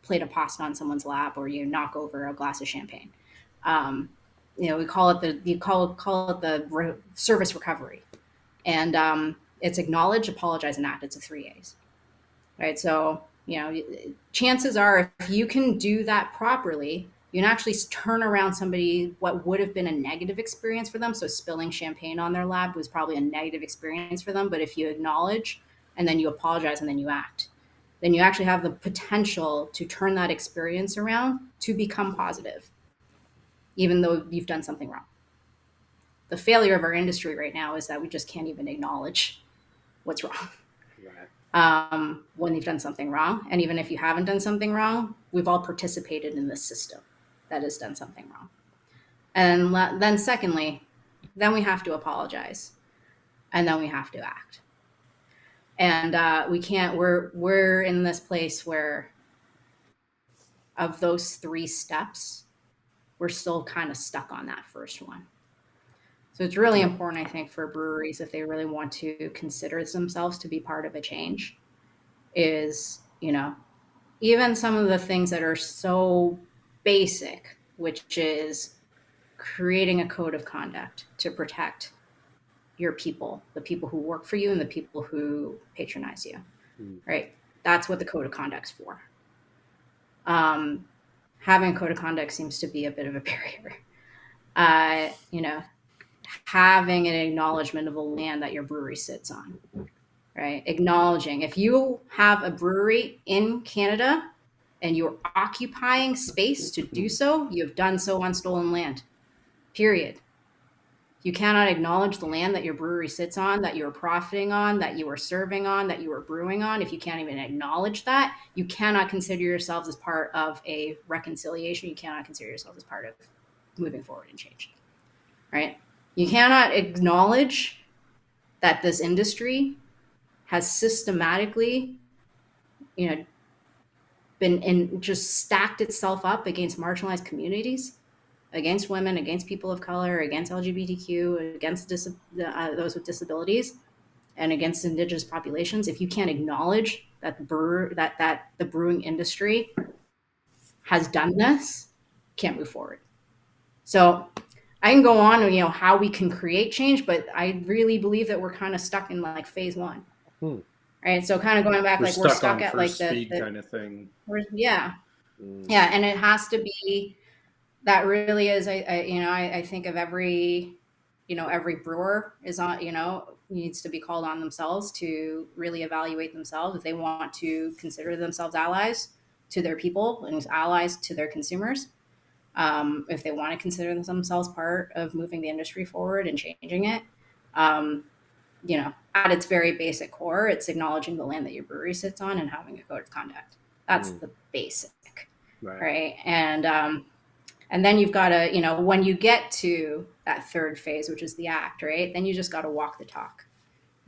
plate of pasta on someone's lap or you knock over a glass of champagne. we call it the service recovery, and it's acknowledge, apologize, and act. It's a 3 A's, right? So chances are, if you can do that properly, you can actually turn around somebody what would have been a negative experience for them. So spilling champagne on their lab was probably a negative experience for them. But if you acknowledge and then you apologize and then you act, then you actually have the potential to turn that experience around to become positive, even though you've done something wrong. The failure of our industry right now is that we just can't even acknowledge what's wrong. When you've done something wrong. And even if you haven't done something wrong, we've all participated in this system that has done something wrong. And then secondly, then we have to apologize, and then we have to act. And we can't, we're in this place where of those 3 steps, we're still kind of stuck on that first one. So it's really important, I think, for breweries, if they really want to consider themselves to be part of a change, is, even some of the things that are so basic, which is creating a code of conduct to protect your people, the people who work for you and the people who patronize you, right? That's what the code of conduct's for. Having a code of conduct seems to be a bit of a barrier. Having an acknowledgement of the land that your brewery sits on, right? Acknowledging if you have a brewery in Canada and you're occupying space to do so, you've done so on stolen land, period. You cannot acknowledge the land that your brewery sits on, that you're profiting on, that you are serving on, that you are brewing on. If you can't even acknowledge that, you cannot consider yourselves as part of a reconciliation. You cannot consider yourself as part of moving forward and change, right? You cannot acknowledge that this industry has systematically, just stacked itself up against marginalized communities, against women, against people of color, against LGBTQ, against those with disabilities, and against indigenous populations. If you can't acknowledge that the brewing industry has done this, can't move forward. So I can go on, how we can create change, but I really believe that we're kind of stuck in like phase 1. Right. So kind of going back, we're stuck at like the kind of thing. Yeah. And it has to be, that really is, I think of every brewer is on, needs to be called on themselves to really evaluate themselves if they want to consider themselves allies to their people and allies to their consumers. If they want to consider themselves part of moving the industry forward and changing it, at its very basic core, it's acknowledging the land that your brewery sits on and having a code of conduct. That's the basic, right? And then you've got to, when you get to that third phase, which is the act, right? Then you just got to walk the talk,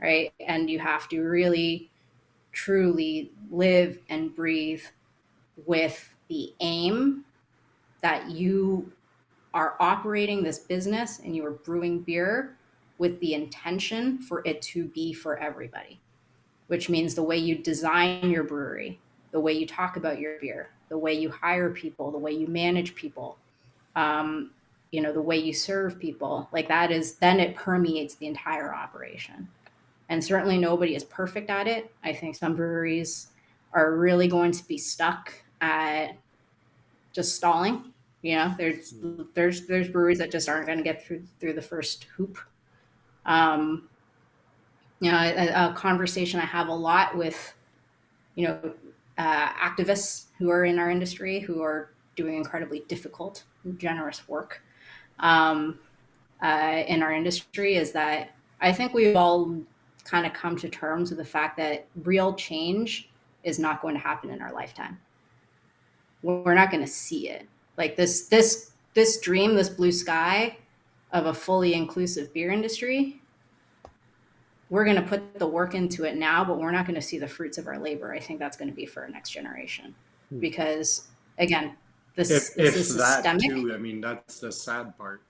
right? And you have to really, truly live and breathe with the aim that you are operating this business and you are brewing beer with the intention for it to be for everybody, which means the way you design your brewery, the way you talk about your beer, the way you hire people, the way you manage people, the way you serve people, like that is, then it permeates the entire operation. And certainly nobody is perfect at it. I think some breweries are really going to be stuck at just stalling. There's breweries that just aren't going to get through the first hoop. A conversation I have a lot with, activists who are in our industry who are doing incredibly difficult, generous work in our industry is that I think we've all kind of come to terms with the fact that real change is not going to happen in our lifetime. We're not going to see it. Like this dream, this blue sky of a fully inclusive beer industry, we're going to put the work into it now, but we're not going to see the fruits of our labor. I think that's going to be for our next generation because, again, this is systemic. Too, I mean, that's the sad part.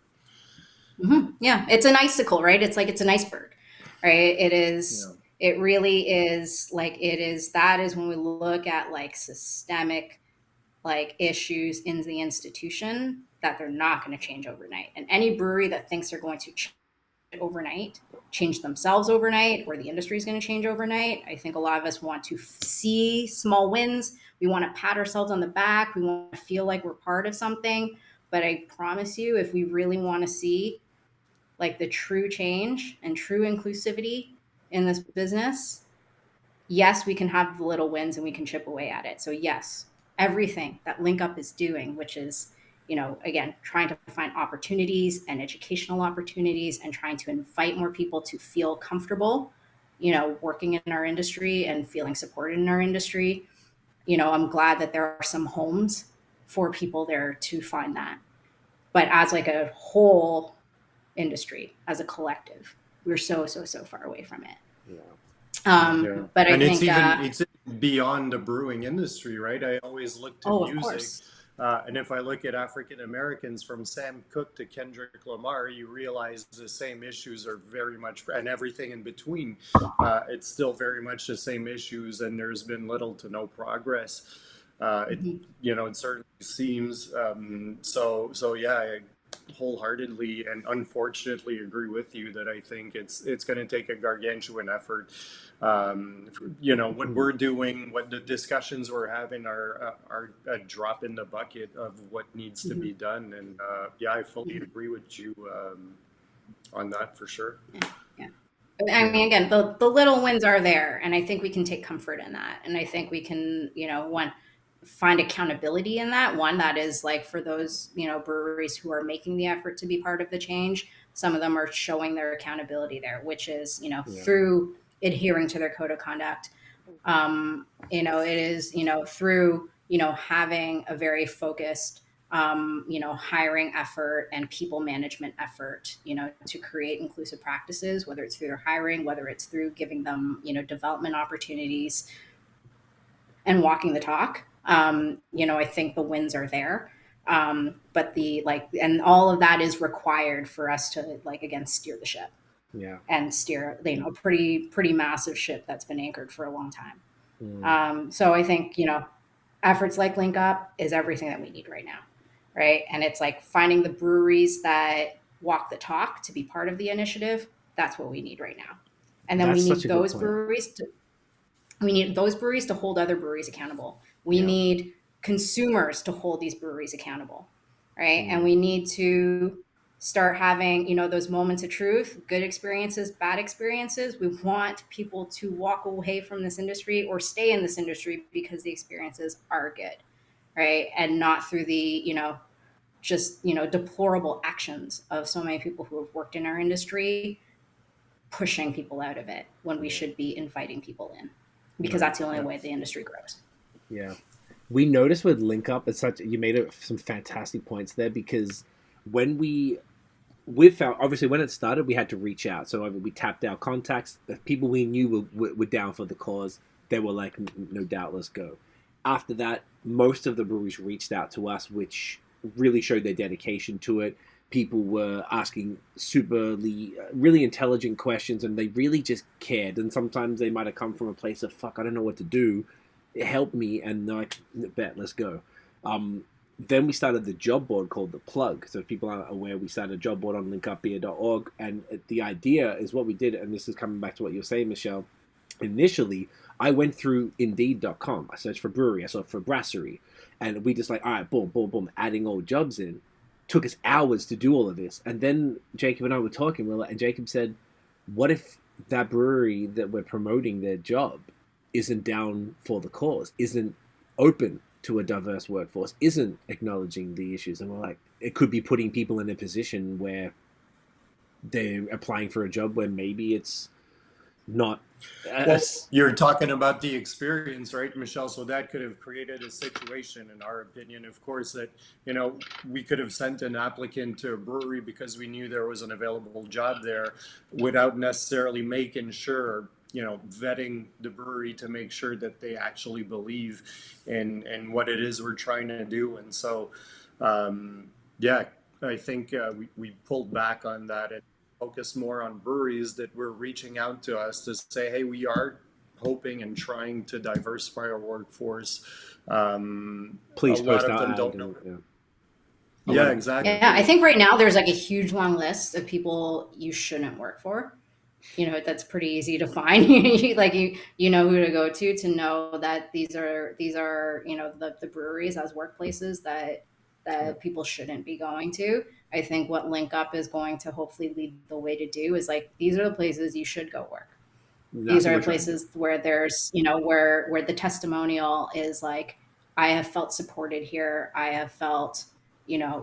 Yeah, it's an icicle, right? It's like it's an iceberg, right? It is. Yeah. It really is like it is. That is when we look at like systemic, like issues in the institution that they're not going to change overnight. And any brewery that thinks they're going to overnight, change themselves overnight, or the industry is going to change overnight. I think a lot of us want to see small wins. We want to pat ourselves on the back. We want to feel like we're part of something. But I promise you, if we really want to see like the true change and true inclusivity in this business, yes, we can have the little wins and we can chip away at it. So yes, everything that Link Up is doing, which is, again, trying to find opportunities and educational opportunities and trying to invite more people to feel comfortable, working in our industry and feeling supported in our industry. I'm glad that there are some homes for people there to find that. But as like a whole industry, as a collective, we're so far away from it. But and I think it's beyond the brewing industry, right? I always look to music, and if I look at African Americans from Sam Cooke to Kendrick Lamar, you realize the same issues are very much, and everything in between. It's still very much the same issues, and there's been little to no progress. It certainly seems so. Yeah, I wholeheartedly and unfortunately agree with you that I think it's going to take a gargantuan effort. What we're doing, what the discussions we're having are a drop in the bucket of what needs to be done. And I fully agree with you on that for sure. Yeah. I mean, again, the little wins are there, and I think we can take comfort in that. And I think we can, find accountability in that. One, that is like for those, breweries who are making the effort to be part of the change. Some of them are showing their accountability there, which is, through adhering to their code of conduct. It is, through, having a very focused, hiring effort and people management effort, to create inclusive practices, whether it's through their hiring, whether it's through giving them, development opportunities and walking the talk. I think the wins are there. But and all of that is required for us to again, steer the ship. Yeah. And steer, pretty massive ship that's been anchored for a long time. So I think, efforts like Link Up is everything that we need right now. Right. And it's like finding the breweries that walk the talk to be part of the initiative. That's what we need right now. And then we need those breweries to hold other breweries accountable. We need consumers to hold these breweries accountable, right? And we need to start having, those moments of truth, good experiences, bad experiences. We want people to walk away from this industry or stay in this industry because the experiences are good, right? And not through the, deplorable actions of so many people who have worked in our industry, pushing people out of it when we should be inviting people in. Because that's the only way the industry grows. Yeah. We noticed with Link Up, you made some fantastic points there, because when we found, obviously when it started, we had to reach out. So we tapped our contacts. The people we knew were down for the cause. They were like, no doubt, let's go. After that, most of the breweries reached out to us, which really showed their dedication to it. People were asking really intelligent questions, and they really just cared. And sometimes they might have come from a place of, fuck, I don't know what to do. Help me. And they're like, bet, let's go. Then we started the job board called The Plug. So if people aren't aware, we started a job board on linkupbeer.org. And the idea is what we did, and this is coming back to what you're saying, Michelle. Initially, I went through Indeed.com. I searched for brewery. I searched for brasserie. And we just all right, boom, boom, boom, adding all jobs in. Took us hours to do all of this. And then Jacob and I were talking, and Jacob said, what if that brewery that we're promoting their job isn't down for the cause, isn't open to a diverse workforce, isn't acknowledging the issues? And we're like, it could be putting people in a position where they're applying for a job where maybe it's not. You're talking about the experience, right, Michelle? So that could have created a situation, in our opinion, of course, that, we could have sent an applicant to a brewery because we knew there was an available job there without necessarily making sure, vetting the brewery to make sure that they actually believe in what it is we're trying to do. And so, I think we pulled back on that and focus more on breweries that were reaching out to us to say, hey, we are hoping and trying to diversify our workforce. Please A lot post of out them ad don't and, know. yeah. Yeah, exactly. Yeah, I think right now there's like a huge long list of people you shouldn't work for. That's pretty easy to find. You know who to go to know that these are the breweries as workplaces that people shouldn't be going to. I think what Link Up is going to hopefully lead the way to do is like, these are the places you should go work. That's These what are we're trying to do. places where there's, where the testimonial is like, I have felt supported here. I have felt,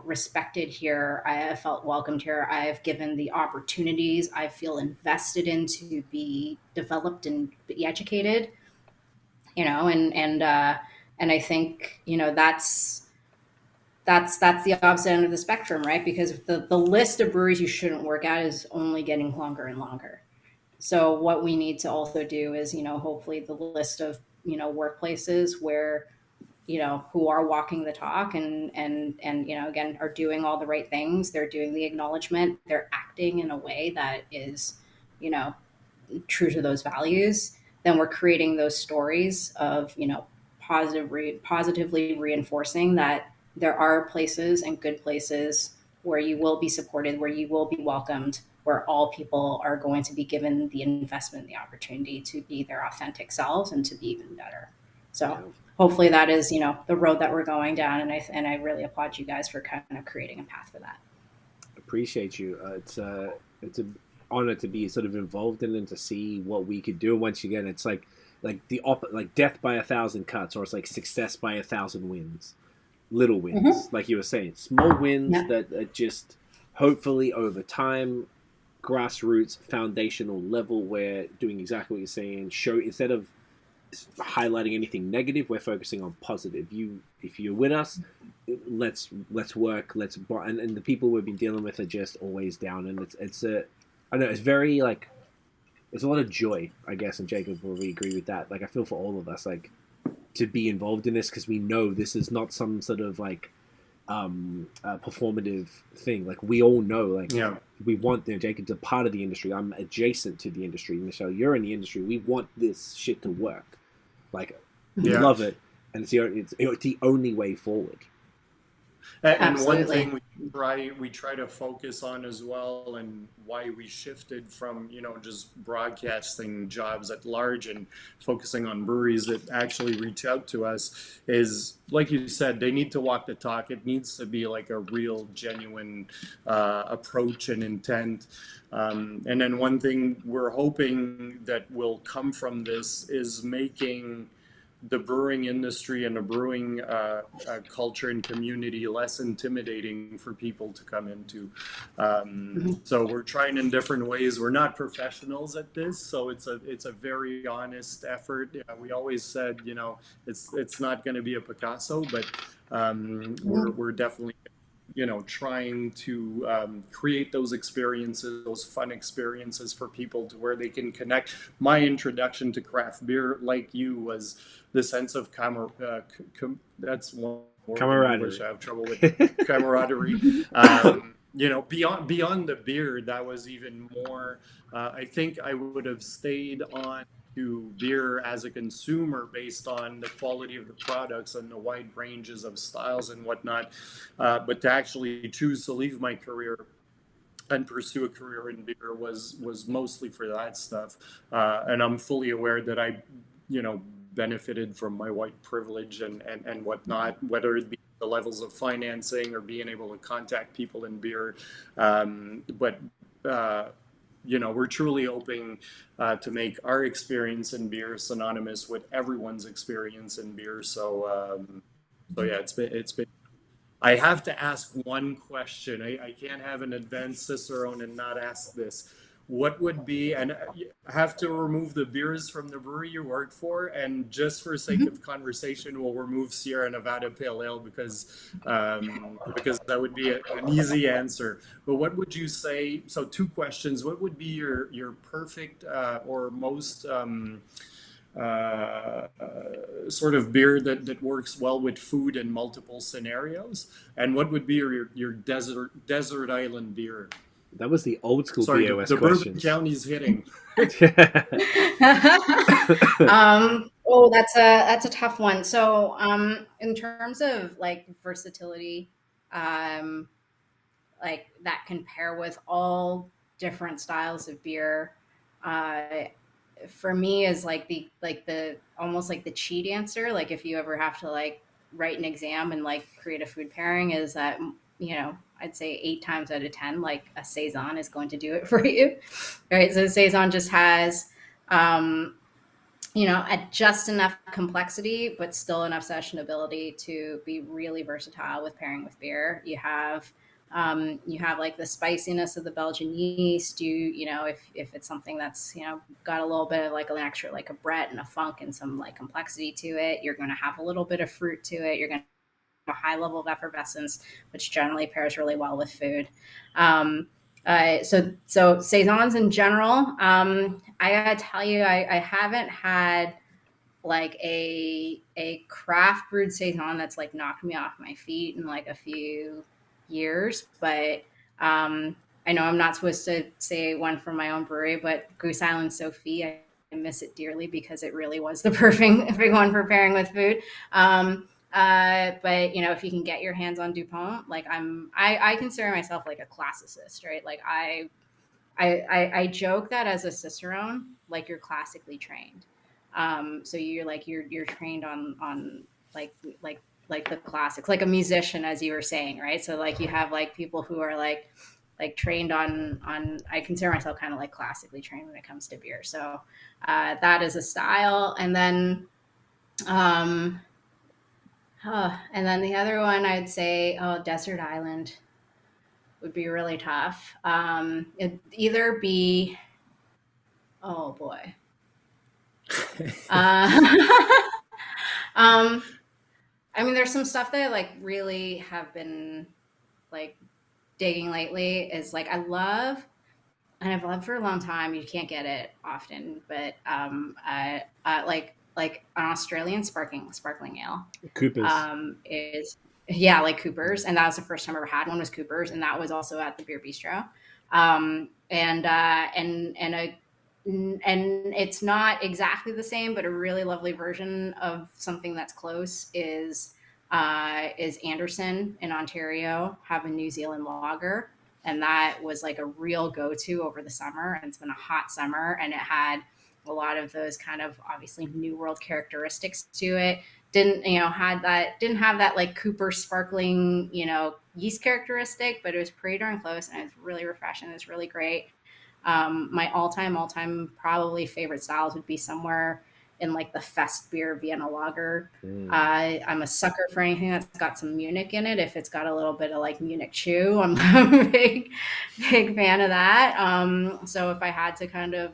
respected here. I have felt welcomed here. I have given the opportunities I feel invested in to be developed and be educated, and I think, that's the opposite end of the spectrum, right? Because the list of breweries you shouldn't work at is only getting longer and longer. So what we need to also do is, hopefully the list of, workplaces where, who are walking the talk and, again, are doing all the right things. They're doing the acknowledgement. They're acting in a way that is, you know, true to those values. Then we're creating those stories of, positively reinforcing that there are places and good places where you will be supported, where you will be welcomed, where all people are going to be given the investment, the opportunity to be their authentic selves and to be even better. So hopefully that is, the road that we're going down. And I really applaud you guys for kind of creating a path for that. Appreciate you. It's an honor to be sort of involved in and to see what we could do. Once again, it's like like death by 1,000 cuts, or it's like success by 1,000 wins. Little wins, like you were saying, small wins that just hopefully over time, grassroots, foundational level, we're doing exactly what you're saying. Show, instead of highlighting anything negative, we're focusing on positive. If you're with us, let's work, and the people we've been dealing with are just always down, and I know it's very like, it's a lot of joy, I guess, and Jacob will really agree with that. Like, I feel for all of us, like, to be involved in this, because we know this is not some sort of like performative thing. Like, we all know, like, we want, Jacob's a part of the industry, I'm adjacent to the industry, Michelle, you're in the industry, we want this shit to work. Like, we love it, and it's the only way forward. And one thing we try to focus on as well, and why we shifted from, just broadcasting jobs at large and focusing on breweries that actually reach out to us, is, like you said, they need to walk the talk. It needs to be like a real, genuine approach and intent. And then one thing we're hoping that will come from this is making the brewing industry and the brewing culture and community less intimidating for people to come into. So we're trying in different ways. We're not professionals at this, so it's a very honest effort. We always said, it's not going to be a Picasso, but we're definitely trying to create those experiences, those fun experiences for people, to where they can connect. My introduction to craft beer, like you, was the sense of that's one word Camaraderie. I have trouble with. Camaraderie. Beyond the beer, that was even more. I think I would have stayed on to beer as a consumer based on the quality of the products and the wide ranges of styles and whatnot. But to actually choose to leave my career and pursue a career in beer was mostly for that stuff. And I'm fully aware that I, benefited from my white privilege and whatnot, whether it be the levels of financing or being able to contact people in beer. But we're truly hoping to make our experience in beer synonymous with everyone's experience in beer. So yeah, it's been. I have to ask one question. I can't have an advanced Cicerone and not ask this. What would be, and I have to remove the beers from the brewery you work for, and just for sake of conversation, we'll remove Sierra Nevada Pale Ale because that would be an easy answer. But what would you say? So 2 questions. What would be your perfect or most sort of beer that works well with food in multiple scenarios? And what would be your desert island beer? That was the old school Sorry, BOS the questions. Bourbon County's hitting. Oh, that's a tough one. So, in terms of like versatility, um, like that can pair with all different styles of beer. Uh, for me, is like the almost like the cheat answer. Like if you ever have to like write an exam and like create a food pairing, is that I'd say 8 times out of 10, like a saison is going to do it for you, right? So saison just has at just enough complexity, but still enough sessionability to be really versatile with pairing with beer. You have like the spiciness of the Belgian yeast. If it's something that's got a little bit of like an extra like a Brett and a funk and some like complexity to it, you're going to have a little bit of fruit to it. You're going to have a high level of effervescence, which generally pairs really well with food. So saisons in general, I gotta tell you, I haven't had like a craft brewed saison that's like knocked me off my feet in like a few years. But I know I'm not supposed to say one from my own brewery, but Goose Island Sophie, I miss it dearly because it really was the perfect one for pairing with food. But if you can get your hands on Dupont, like I consider myself like a classicist, right? Like I joke that as a Cicerone, like you're classically trained. So you're trained on like the classics, like a musician, as you were saying, right? So like you have like people who are like trained on I consider myself kind of like classically trained when it comes to beer. So that is a style. And then the other one I'd say, Desert Island would be really tough. It'd either be, oh boy. um, I mean, there's some stuff that I like really have been like digging lately. Is like and I've loved for a long time. You can't get it often, but like an Australian sparkling ale. Coopers. Is Yeah, like Cooper's, and that was the first time I ever had one was Cooper's, and that was also at the Beer Bistro. And it's not exactly the same, but a really lovely version of something that's close is Anderson in Ontario have a New Zealand lager, and that was like a real go-to over the summer. And it's been a hot summer, and it had a lot of those kind of obviously New World characteristics to it. Didn't have that like Cooper sparkling yeast characteristic, but it was pretty darn close, and it's really refreshing. It's really great. My all-time probably favorite styles would be somewhere in like the Fest beer Vienna lager. I'm a sucker for anything that's got some Munich in it. If it's got a little bit of like Munich chew, I'm a big fan of that. So if I had to kind of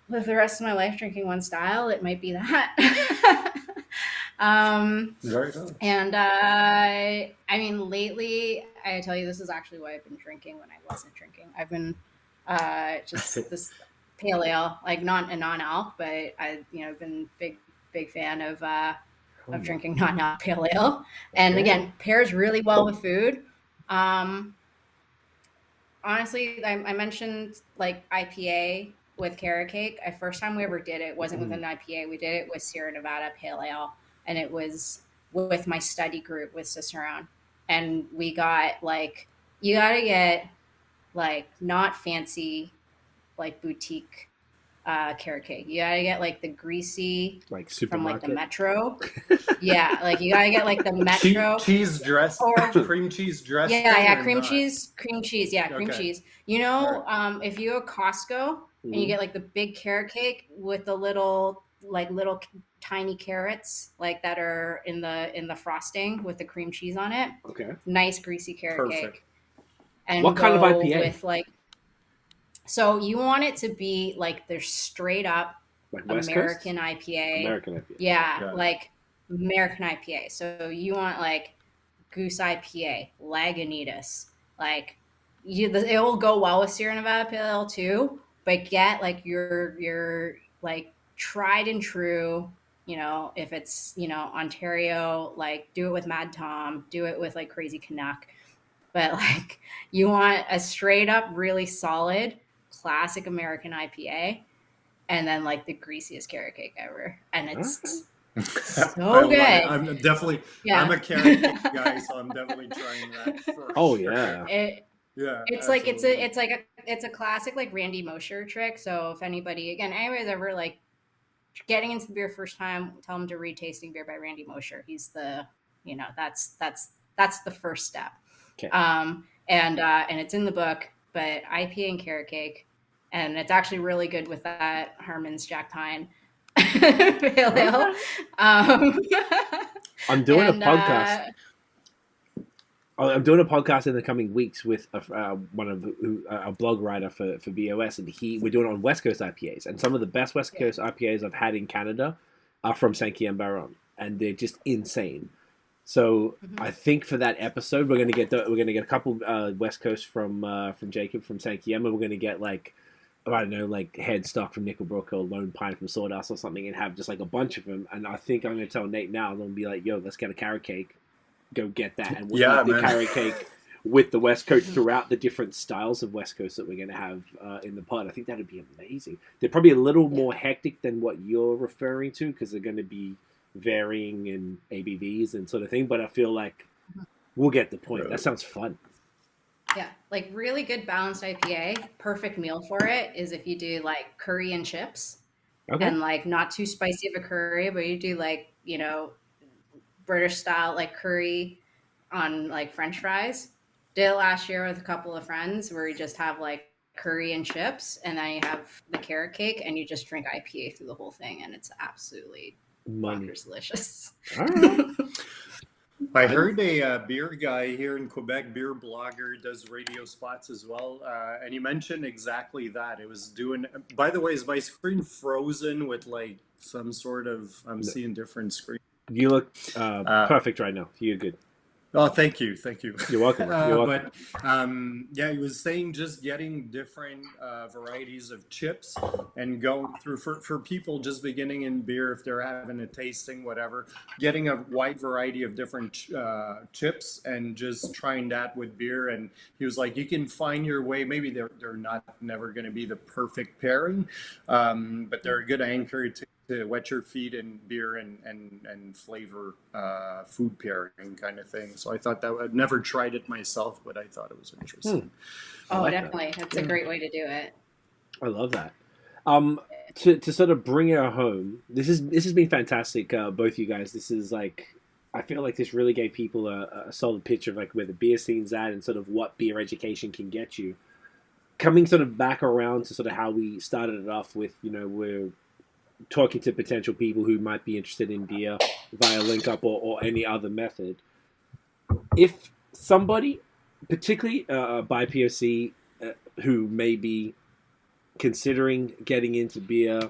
live the rest of my life drinking one style, it might be that. Very good. And I mean, lately, I tell you, this is actually what I've been drinking when I wasn't drinking. I've been just this pale ale, like not a non-alc, but I've been big fan of drinking non-alc pale ale. And again, pairs really well with food. Honestly, I mentioned like IPA with carrot cake. First time we ever did it wasn't with an IPA. We did it with Sierra Nevada pale ale, and it was with my study group with Cicerone. And we got like, you got to get like not fancy, like boutique carrot cake. You got to get like the greasy Like from like supermarket. the Metro. Yeah, like you got to get like the Metro. Cheese dress, Or cream cheese dress. cream cheese. Yeah, cream Okay. cheese. If you go to Costco and you get like the big carrot cake with the little tiny carrots like that are in the frosting with the cream cheese on it. Okay. Nice greasy carrot Perfect. cake. And What kind of go IPA? with like, so you want it to be like they're straight up Like West American Coast? IPA. American IPA. Yeah, like American IPA. So you want like Goose IPA, Lagunitas. Like it will go well with Sierra Nevada Pale Ale too, but get like your like tried and true. If it's Ontario, like do it with Mad Tom, do it with like Crazy Canuck. but like you want a straight up, really solid, classic American IPA, and then like the greasiest carrot cake ever, and it's I so love it. good. I'm Yeah. a carrot cake guy, so I'm definitely trying that for Oh sure. yeah. Yeah, It's like absolutely. it's a classic like Randy Mosher trick. So if anybody's ever like getting into beer first time, tell them to read Tasting Beer by Randy Mosher. He's the that's the first step. Okay. And it's in the book, but IPA and carrot cake, and it's actually really good with that Harmon's Jack Pine pale ale. Um, I'm doing a and podcast. I'm doing a podcast in the coming weeks with a blog writer for BOS, and we're doing it on West Coast IPAs, and some of the best West Coast IPAs I've had in Canada are from Saint-Guillaume Baron, and they're just insane. So I think for that episode, we're gonna get a couple West Coast from Jacob from Saint-Guillaume, and we're gonna get like, I don't know, like Headstock from Nickelbrook or Lone Pine from Sawdust or something, and have just like a bunch of them. And I think I'm gonna tell Nate now, and they'll be like, "Yo, let's get a carrot cake." Go get that, and we'll eat the carrot cake with the West Coast throughout the different styles of West Coast that we're going to have in the pod. I think that'd be amazing. They're probably a little more hectic than what you're referring to because they're going to be varying in ABVs and sort of thing. But I feel like we'll get the point. That sounds fun. Yeah, like really good balanced IPA. Perfect meal for it is if you do like curry and chips, and like not too spicy of a curry, but you do like British style like curry on like French fries. Did it last year with a couple of friends where you just have like curry and chips, and then you have the carrot cake, and you just drink IPA through the whole thing, and it's absolutely bonkers delicious. All right. I heard a beer guy here in Quebec, beer blogger, does radio spots as well, and he mentioned exactly that. It was doing. By the way, is my screen frozen with like some sort of? I'm seeing different screens. You look perfect right now. You're good. Oh, thank you. You're welcome. But yeah, he was saying just getting different varieties of chips and going through for people just beginning in beer, if they're having a tasting, whatever, getting a wide variety of different chips and just trying that with beer. And he was like, you can find your way. Maybe they're not never going to be the perfect pairing, but they're a good anchor to wet your feet in beer and flavor food pairing kind of thing. So I thought that I'd never tried it myself, but I thought it was interesting. Oh, like definitely. That's a great way to do it. I love that. To sort of bring it home, this has been fantastic, both you guys. This is like, I feel like this really gave people a solid picture of like where the beer scene's at and sort of what beer education can get you. Coming sort of back around to sort of how we started it off with, we're talking to potential people who might be interested in beer via link up or any other method. If somebody, particularly by POC, who may be considering getting into beer,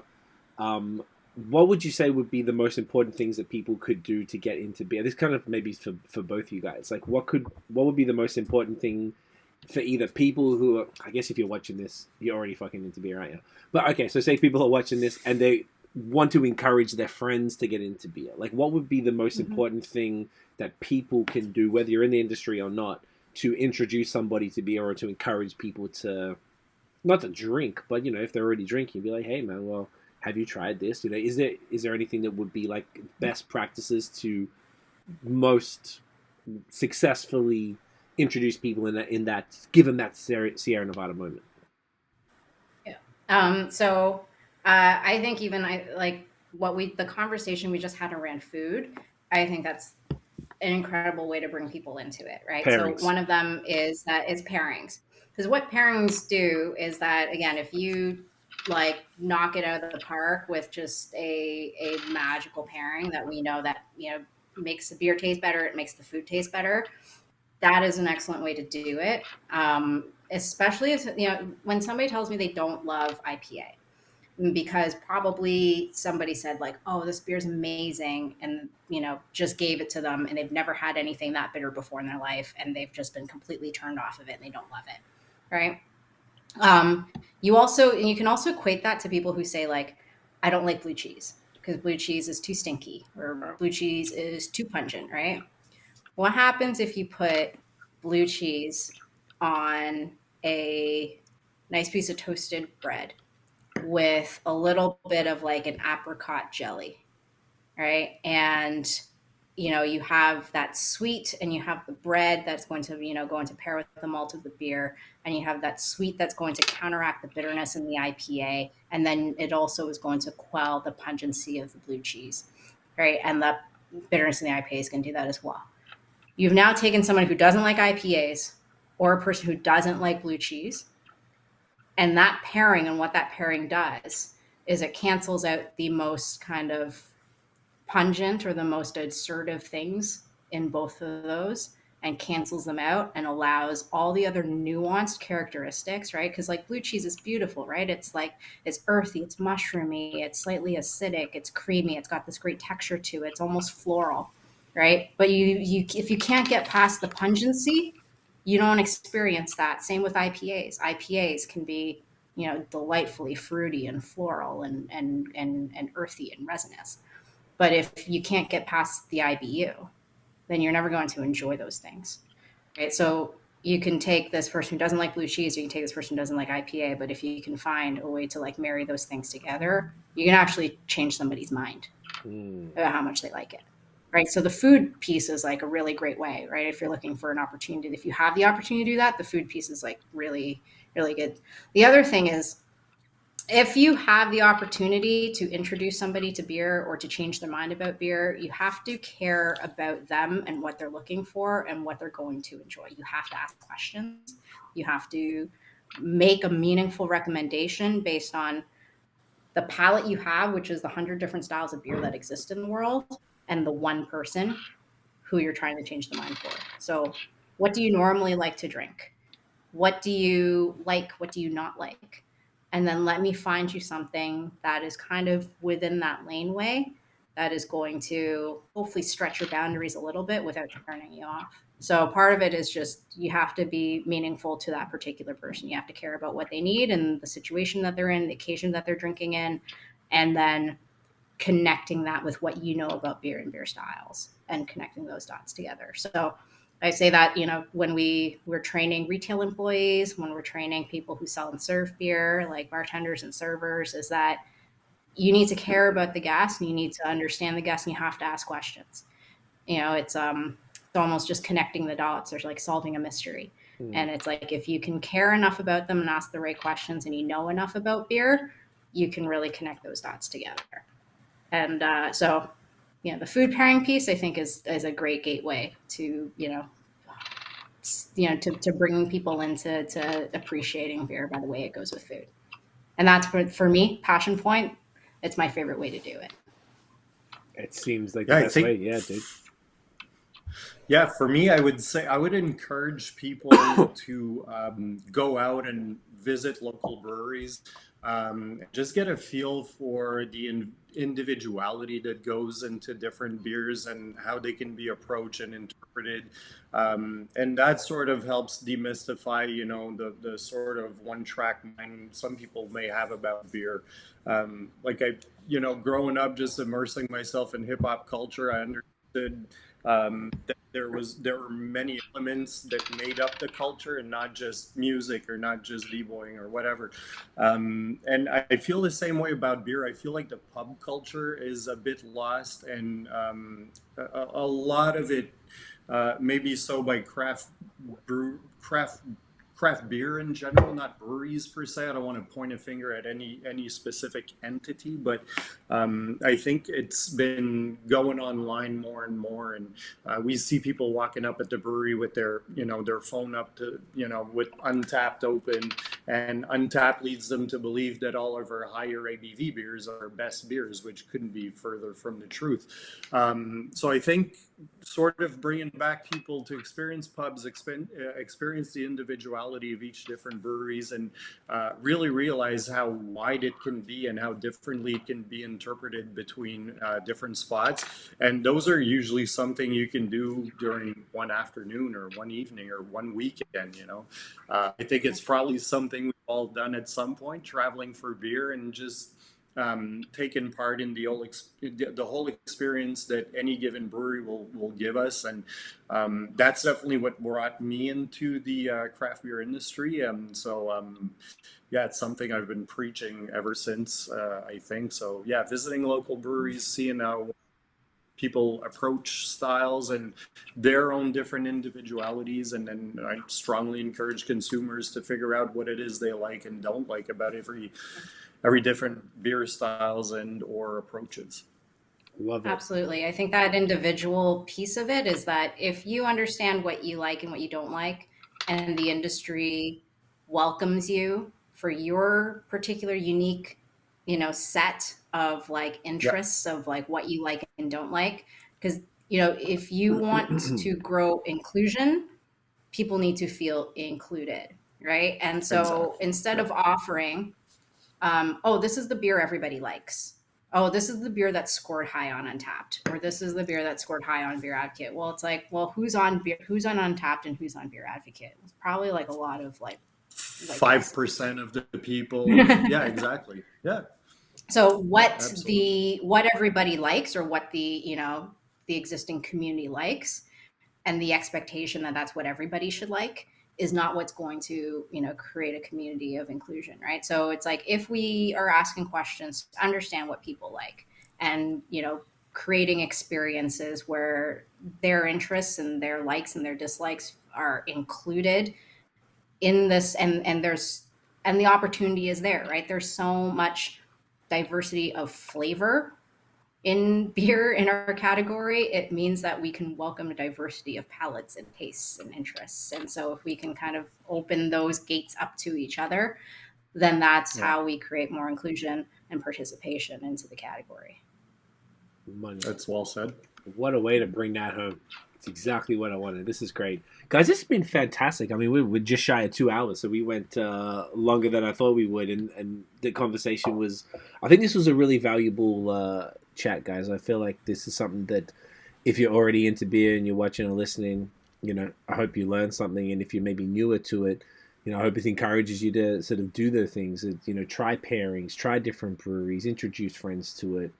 what would you say would be the most important things that people could do to get into beer? This kind of maybe for both you guys. Like, what would be the most important thing for either people who are, I guess if you're watching this, you're already fucking into beer, aren't you? But okay, so say people are watching this and they want to encourage their friends to get into beer. Like, what would be the most important thing that people can do, whether you're in the industry or not, to introduce somebody to beer or to encourage people to, not to drink, but, if they're already drinking, be like, hey, man, well, have you tried this? Is there anything that would be, like, best practices to most successfully introduce people in that give them that Sierra Nevada moment? Yeah. So I think even the conversation we just had around food, I think that's an incredible way to bring people into it, right? Pairings. So one of them is pairings. Because what pairings do is that, again, if you like knock it out of the park with just a magical pairing that we know that, makes the beer taste better, it makes the food taste better, that is an excellent way to do it. Especially if, when somebody tells me they don't love IPA, because probably somebody said like, oh, this beer's amazing, and just gave it to them, and they've never had anything that bitter before in their life, and they've just been completely turned off of it and they don't love it, right? You can also equate that to people who say like, I don't like blue cheese because blue cheese is too stinky or blue cheese is too pungent, right? What happens if you put blue cheese on a nice piece of toasted bread with a little bit of like an apricot jelly, right? And you have that sweet, and you have the bread that's going to, going to pair with the malt of the beer, and you have that sweet that's going to counteract the bitterness in the IPA, and then it also is going to quell the pungency of the blue cheese, right? And the bitterness in the IPA is going to do that as well. You've now taken someone who doesn't like IPAs or a person who doesn't like blue cheese, and that pairing, and what that pairing does is it cancels out the most kind of pungent or the most assertive things in both of those, and cancels them out and allows all the other nuanced characteristics, right? Because like blue cheese is beautiful, right? It's like, it's earthy, it's mushroomy, it's slightly acidic, it's creamy, it's got this great texture to it, it's almost floral, right? But you if you can't get past the pungency, you don't experience that. Same with IPAs. IPAs can be, delightfully fruity and floral and earthy and resinous. But if you can't get past the IBU, then you're never going to enjoy those things, right? So you can take this person who doesn't like blue cheese, or you can take this person who doesn't like IPA, but if you can find a way to like marry those things together, you can actually change somebody's mind about how much they like it, right? So the food piece is like a really great way, right? If you're looking for an opportunity, if you have the opportunity to do that, the food piece is like really, really good. The other thing is, if you have the opportunity to introduce somebody to beer or to change their mind about beer, you have to care about them and what they're looking for and what they're going to enjoy. You have to ask questions. You have to make a meaningful recommendation based on the palate you have, which is the 100 different styles of beer that exist in the world, and the one person who you're trying to change the mind for. So what do you normally like to drink? What do you like? What do you not like? And then let me find you something that is kind of within that laneway that is going to hopefully stretch your boundaries a little bit without turning you off. So part of it is just, you have to be meaningful to that particular person. You have to care about what they need and the situation that they're in, the occasion that they're drinking in, and then connecting that with what you know about beer and beer styles and connecting those dots together. So I say that, when we're training retail employees, when we're training people who sell and serve beer, like bartenders and servers, is that you need to care about the guest, and you need to understand the guest, and you have to ask questions. It's almost just connecting the dots. There's like solving a mystery. And it's like, if you can care enough about them and ask the right questions, and you know enough about beer, you can really connect those dots together. And so the food pairing piece, I think, is a great gateway to, to bringing people into appreciating beer by the way it goes with food. And that's for me, passion point. It's my favorite way to do it. It seems like the best way. Yeah, dude. Yeah, for me, I would say I would encourage people to go out and visit local breweries. Just get a feel for the individuality that goes into different beers and how they can be approached and interpreted. And that sort of helps demystify, the sort of one-track mind some people may have about beer. Growing up, just immersing myself in hip-hop culture, I understood that there were many elements that made up the culture, and not just music or not just b-boying or whatever. And I feel the same way about beer. I feel like the pub culture is a bit lost, and a lot of it maybe so by craft beer in general, not breweries per se. I don't want to point a finger at any specific entity, but I think it's been going online more and more, and we see people walking up at the brewery with their phone up to with Untapped open, and Untapped leads them to believe that all of our higher ABV beers are best beers, which couldn't be further from the truth. So I think sort of bringing back people to experience pubs, experience the individuality of each different breweries, and really realize how wide it can be and how differently it can be interpreted between different spots. And those are usually something you can do during one afternoon or one evening or one weekend. I think it's probably something we've all done at some point, traveling for beer and just taken part in the whole experience that any given brewery will give us, and that's definitely what brought me into the craft beer industry. Yeah, it's something I've been preaching ever since. I think so. Yeah, visiting local breweries, seeing how people approach styles and their own different individualities, and then I strongly encourage consumers to figure out what it is they like and don't like about every different beer styles and or approaches. Love it. Absolutely. I think that individual piece of it is that if you understand what you like and what you don't like, and the industry welcomes you for your particular unique, set of like Yeah, interests of like what you like and don't like, because if you want to grow inclusion, people need to feel included, right? And so exactly. instead Yeah. of offering oh, this is the beer everybody likes. Oh, this is the beer that scored high on Untapped, or this is the beer that scored high on Beer Advocate. Well, it's like, well, who's on Untapped, and who's on Beer Advocate? It's probably like a lot of like us. 5% of the people. Yeah, exactly. Yeah, So yeah, absolutely. what everybody likes, or what the existing community likes, and the expectation that that's what everybody should like, is not what's going to create a community of inclusion, right? So it's like, if we are asking questions to understand what people like, and creating experiences where their interests and their likes and their dislikes are included in this, and the opportunity is there, right? There's so much diversity of flavor in beer in our category. It means that we can welcome a diversity of palates and tastes and interests. And so if we can kind of open those gates up to each other, then that's Yeah, how we create more inclusion and participation into the category. Money. that's well said. What a way to bring that home. It's exactly what I wanted. This is great. Guys, this has been fantastic. I mean, we're just shy of 2 hours, so we went longer than I thought we would, and the conversation was, I think this was a really valuable chat, guys. I feel like this is something that if you're already into beer and you're watching or listening, I hope you learned something, and if you're maybe newer to it, I hope it encourages you to sort of do the things, try pairings, try different breweries, introduce friends to it,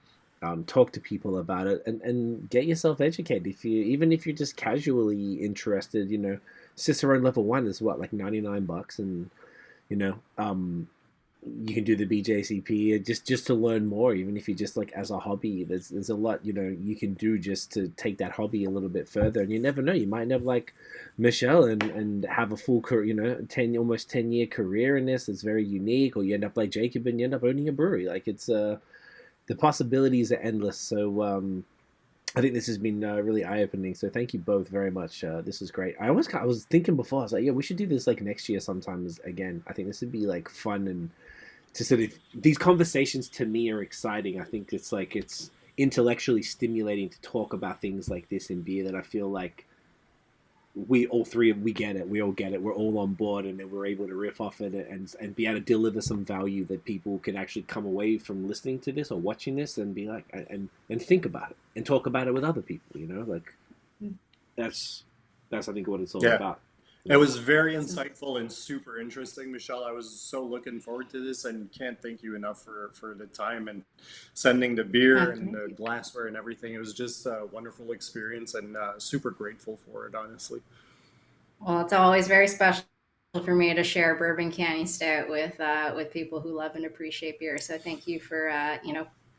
talk to people about it, and get yourself educated. Even if you're just casually interested, Cicerone level 1 is what, like $99, and you know, um, you can do the BJCP just to learn more. Even if you just like as a hobby, there's a lot you can do just to take that hobby a little bit further. And you never know, you might never like Michelle and have a full career, 10 almost 10 year career in this. It's very unique, or you end up like Jacob and you end up owning a brewery. Like it's the possibilities are endless. So I think this has been really eye-opening. So thank you both very much. This was great. I was thinking before. I was like, yeah, we should do this like next year sometimes again. I think this would be like fun, and to sort of, these conversations to me are exciting. I think it's intellectually stimulating to talk about things like this in beer, that I feel like we get it. We all get it. We're all on board, and then we're able to riff off it and be able to deliver some value that people can actually come away from listening to this or watching this and be like, and think about it and talk about it with other people. Like that's I think what it's all Yeah. about. It was very insightful and super interesting, Michelle. I was so looking forward to this, and can't thank you enough for the time and sending the beer and the glassware and everything. It was just a wonderful experience, and super grateful for it, honestly. Well, it's always very special for me to share Bourbon Canny Stout with people who love and appreciate beer. So thank you for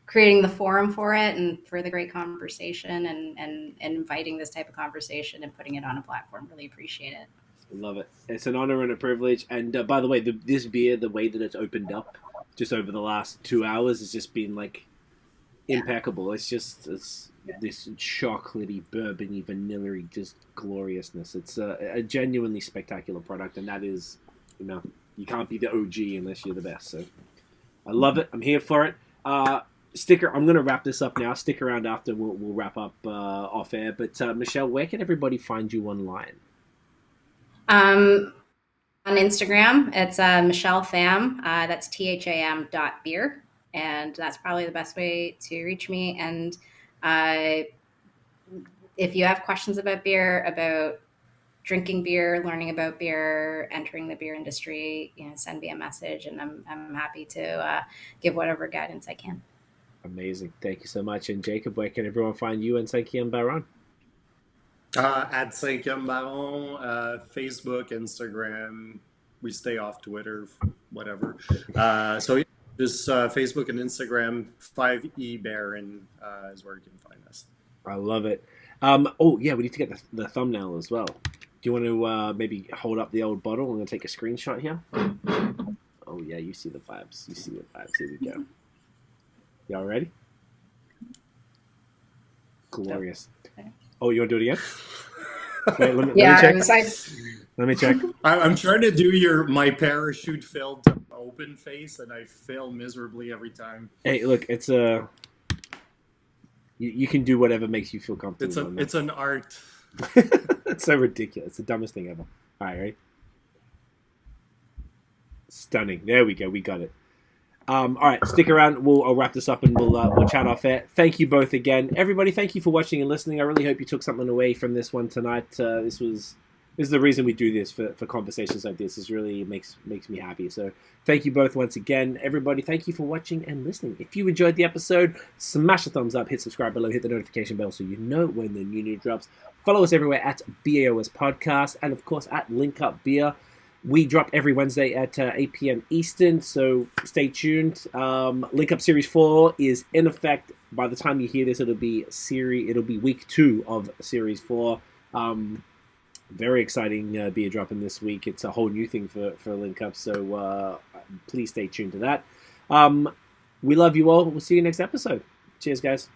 creating the forum for it, and for the great conversation, and inviting this type of conversation and putting it on a platform. Really appreciate it. Love it. It's an honor and a privilege. And by the way, this beer, the way that it's opened up just over the last 2 hours, has just been like impeccable. It's this chocolatey, bourbony, vanilla-y, just gloriousness. It's a genuinely spectacular product, and that is, you can't be the OG unless you're the best. So I love it. I'm here for it. I'm going to wrap this up now. Stick around after. We'll wrap up off air. But Michelle, where can everybody find you online? On Instagram, it's Michelle Tham. That's THAM.beer. And that's probably the best way to reach me. And if you have questions about beer, about drinking beer, learning about beer, entering the beer industry, send me a message, and I'm happy to give whatever guidance I can. Amazing. Thank you so much. And Jacob, where can everyone find you and Cicerone Baron? At Cicerone Baron, Facebook, Instagram. We stay off Twitter, whatever. So just Facebook and Instagram, 5E Baron is where you can find us. I love it. Oh, yeah, we need to get the thumbnail as well. Do you want to maybe hold up the old bottle? I'm going to take a screenshot here. Oh, yeah, you see the vibes. You see the vibes. Here we go. Y'all ready? Glorious. Oh, you want to do it again? Wait, let me check. Let me check. I'm trying to do my parachute failed to open face, and I fail miserably every time. Hey, look, it's a... You can do whatever makes you feel comfortable. It's an art. It's so ridiculous. It's the dumbest thing ever. All right, ready? Stunning. There we go. We got it. All right, stick around. I'll wrap this up and we'll chat off air. Thank you both again, everybody. Thank you for watching and listening. I really hope you took something away from this one tonight. This is the reason we do this for conversations like this. It really makes me happy. So thank you both once again, everybody. Thank you for watching and listening. If you enjoyed the episode, smash the thumbs up, hit subscribe below, hit the notification bell so you know when the new drops. Follow us everywhere at BAOS Podcast and of course at Link Up Beer. We drop every Wednesday at 8 p.m. Eastern, so stay tuned. Link Up Series 4 is in effect. By the time you hear this, it'll be week 2 of Series 4. Very exciting beer dropping this week. It's a whole new thing for Link Up, so please stay tuned to that. We love you all. We'll see you next episode. Cheers, guys.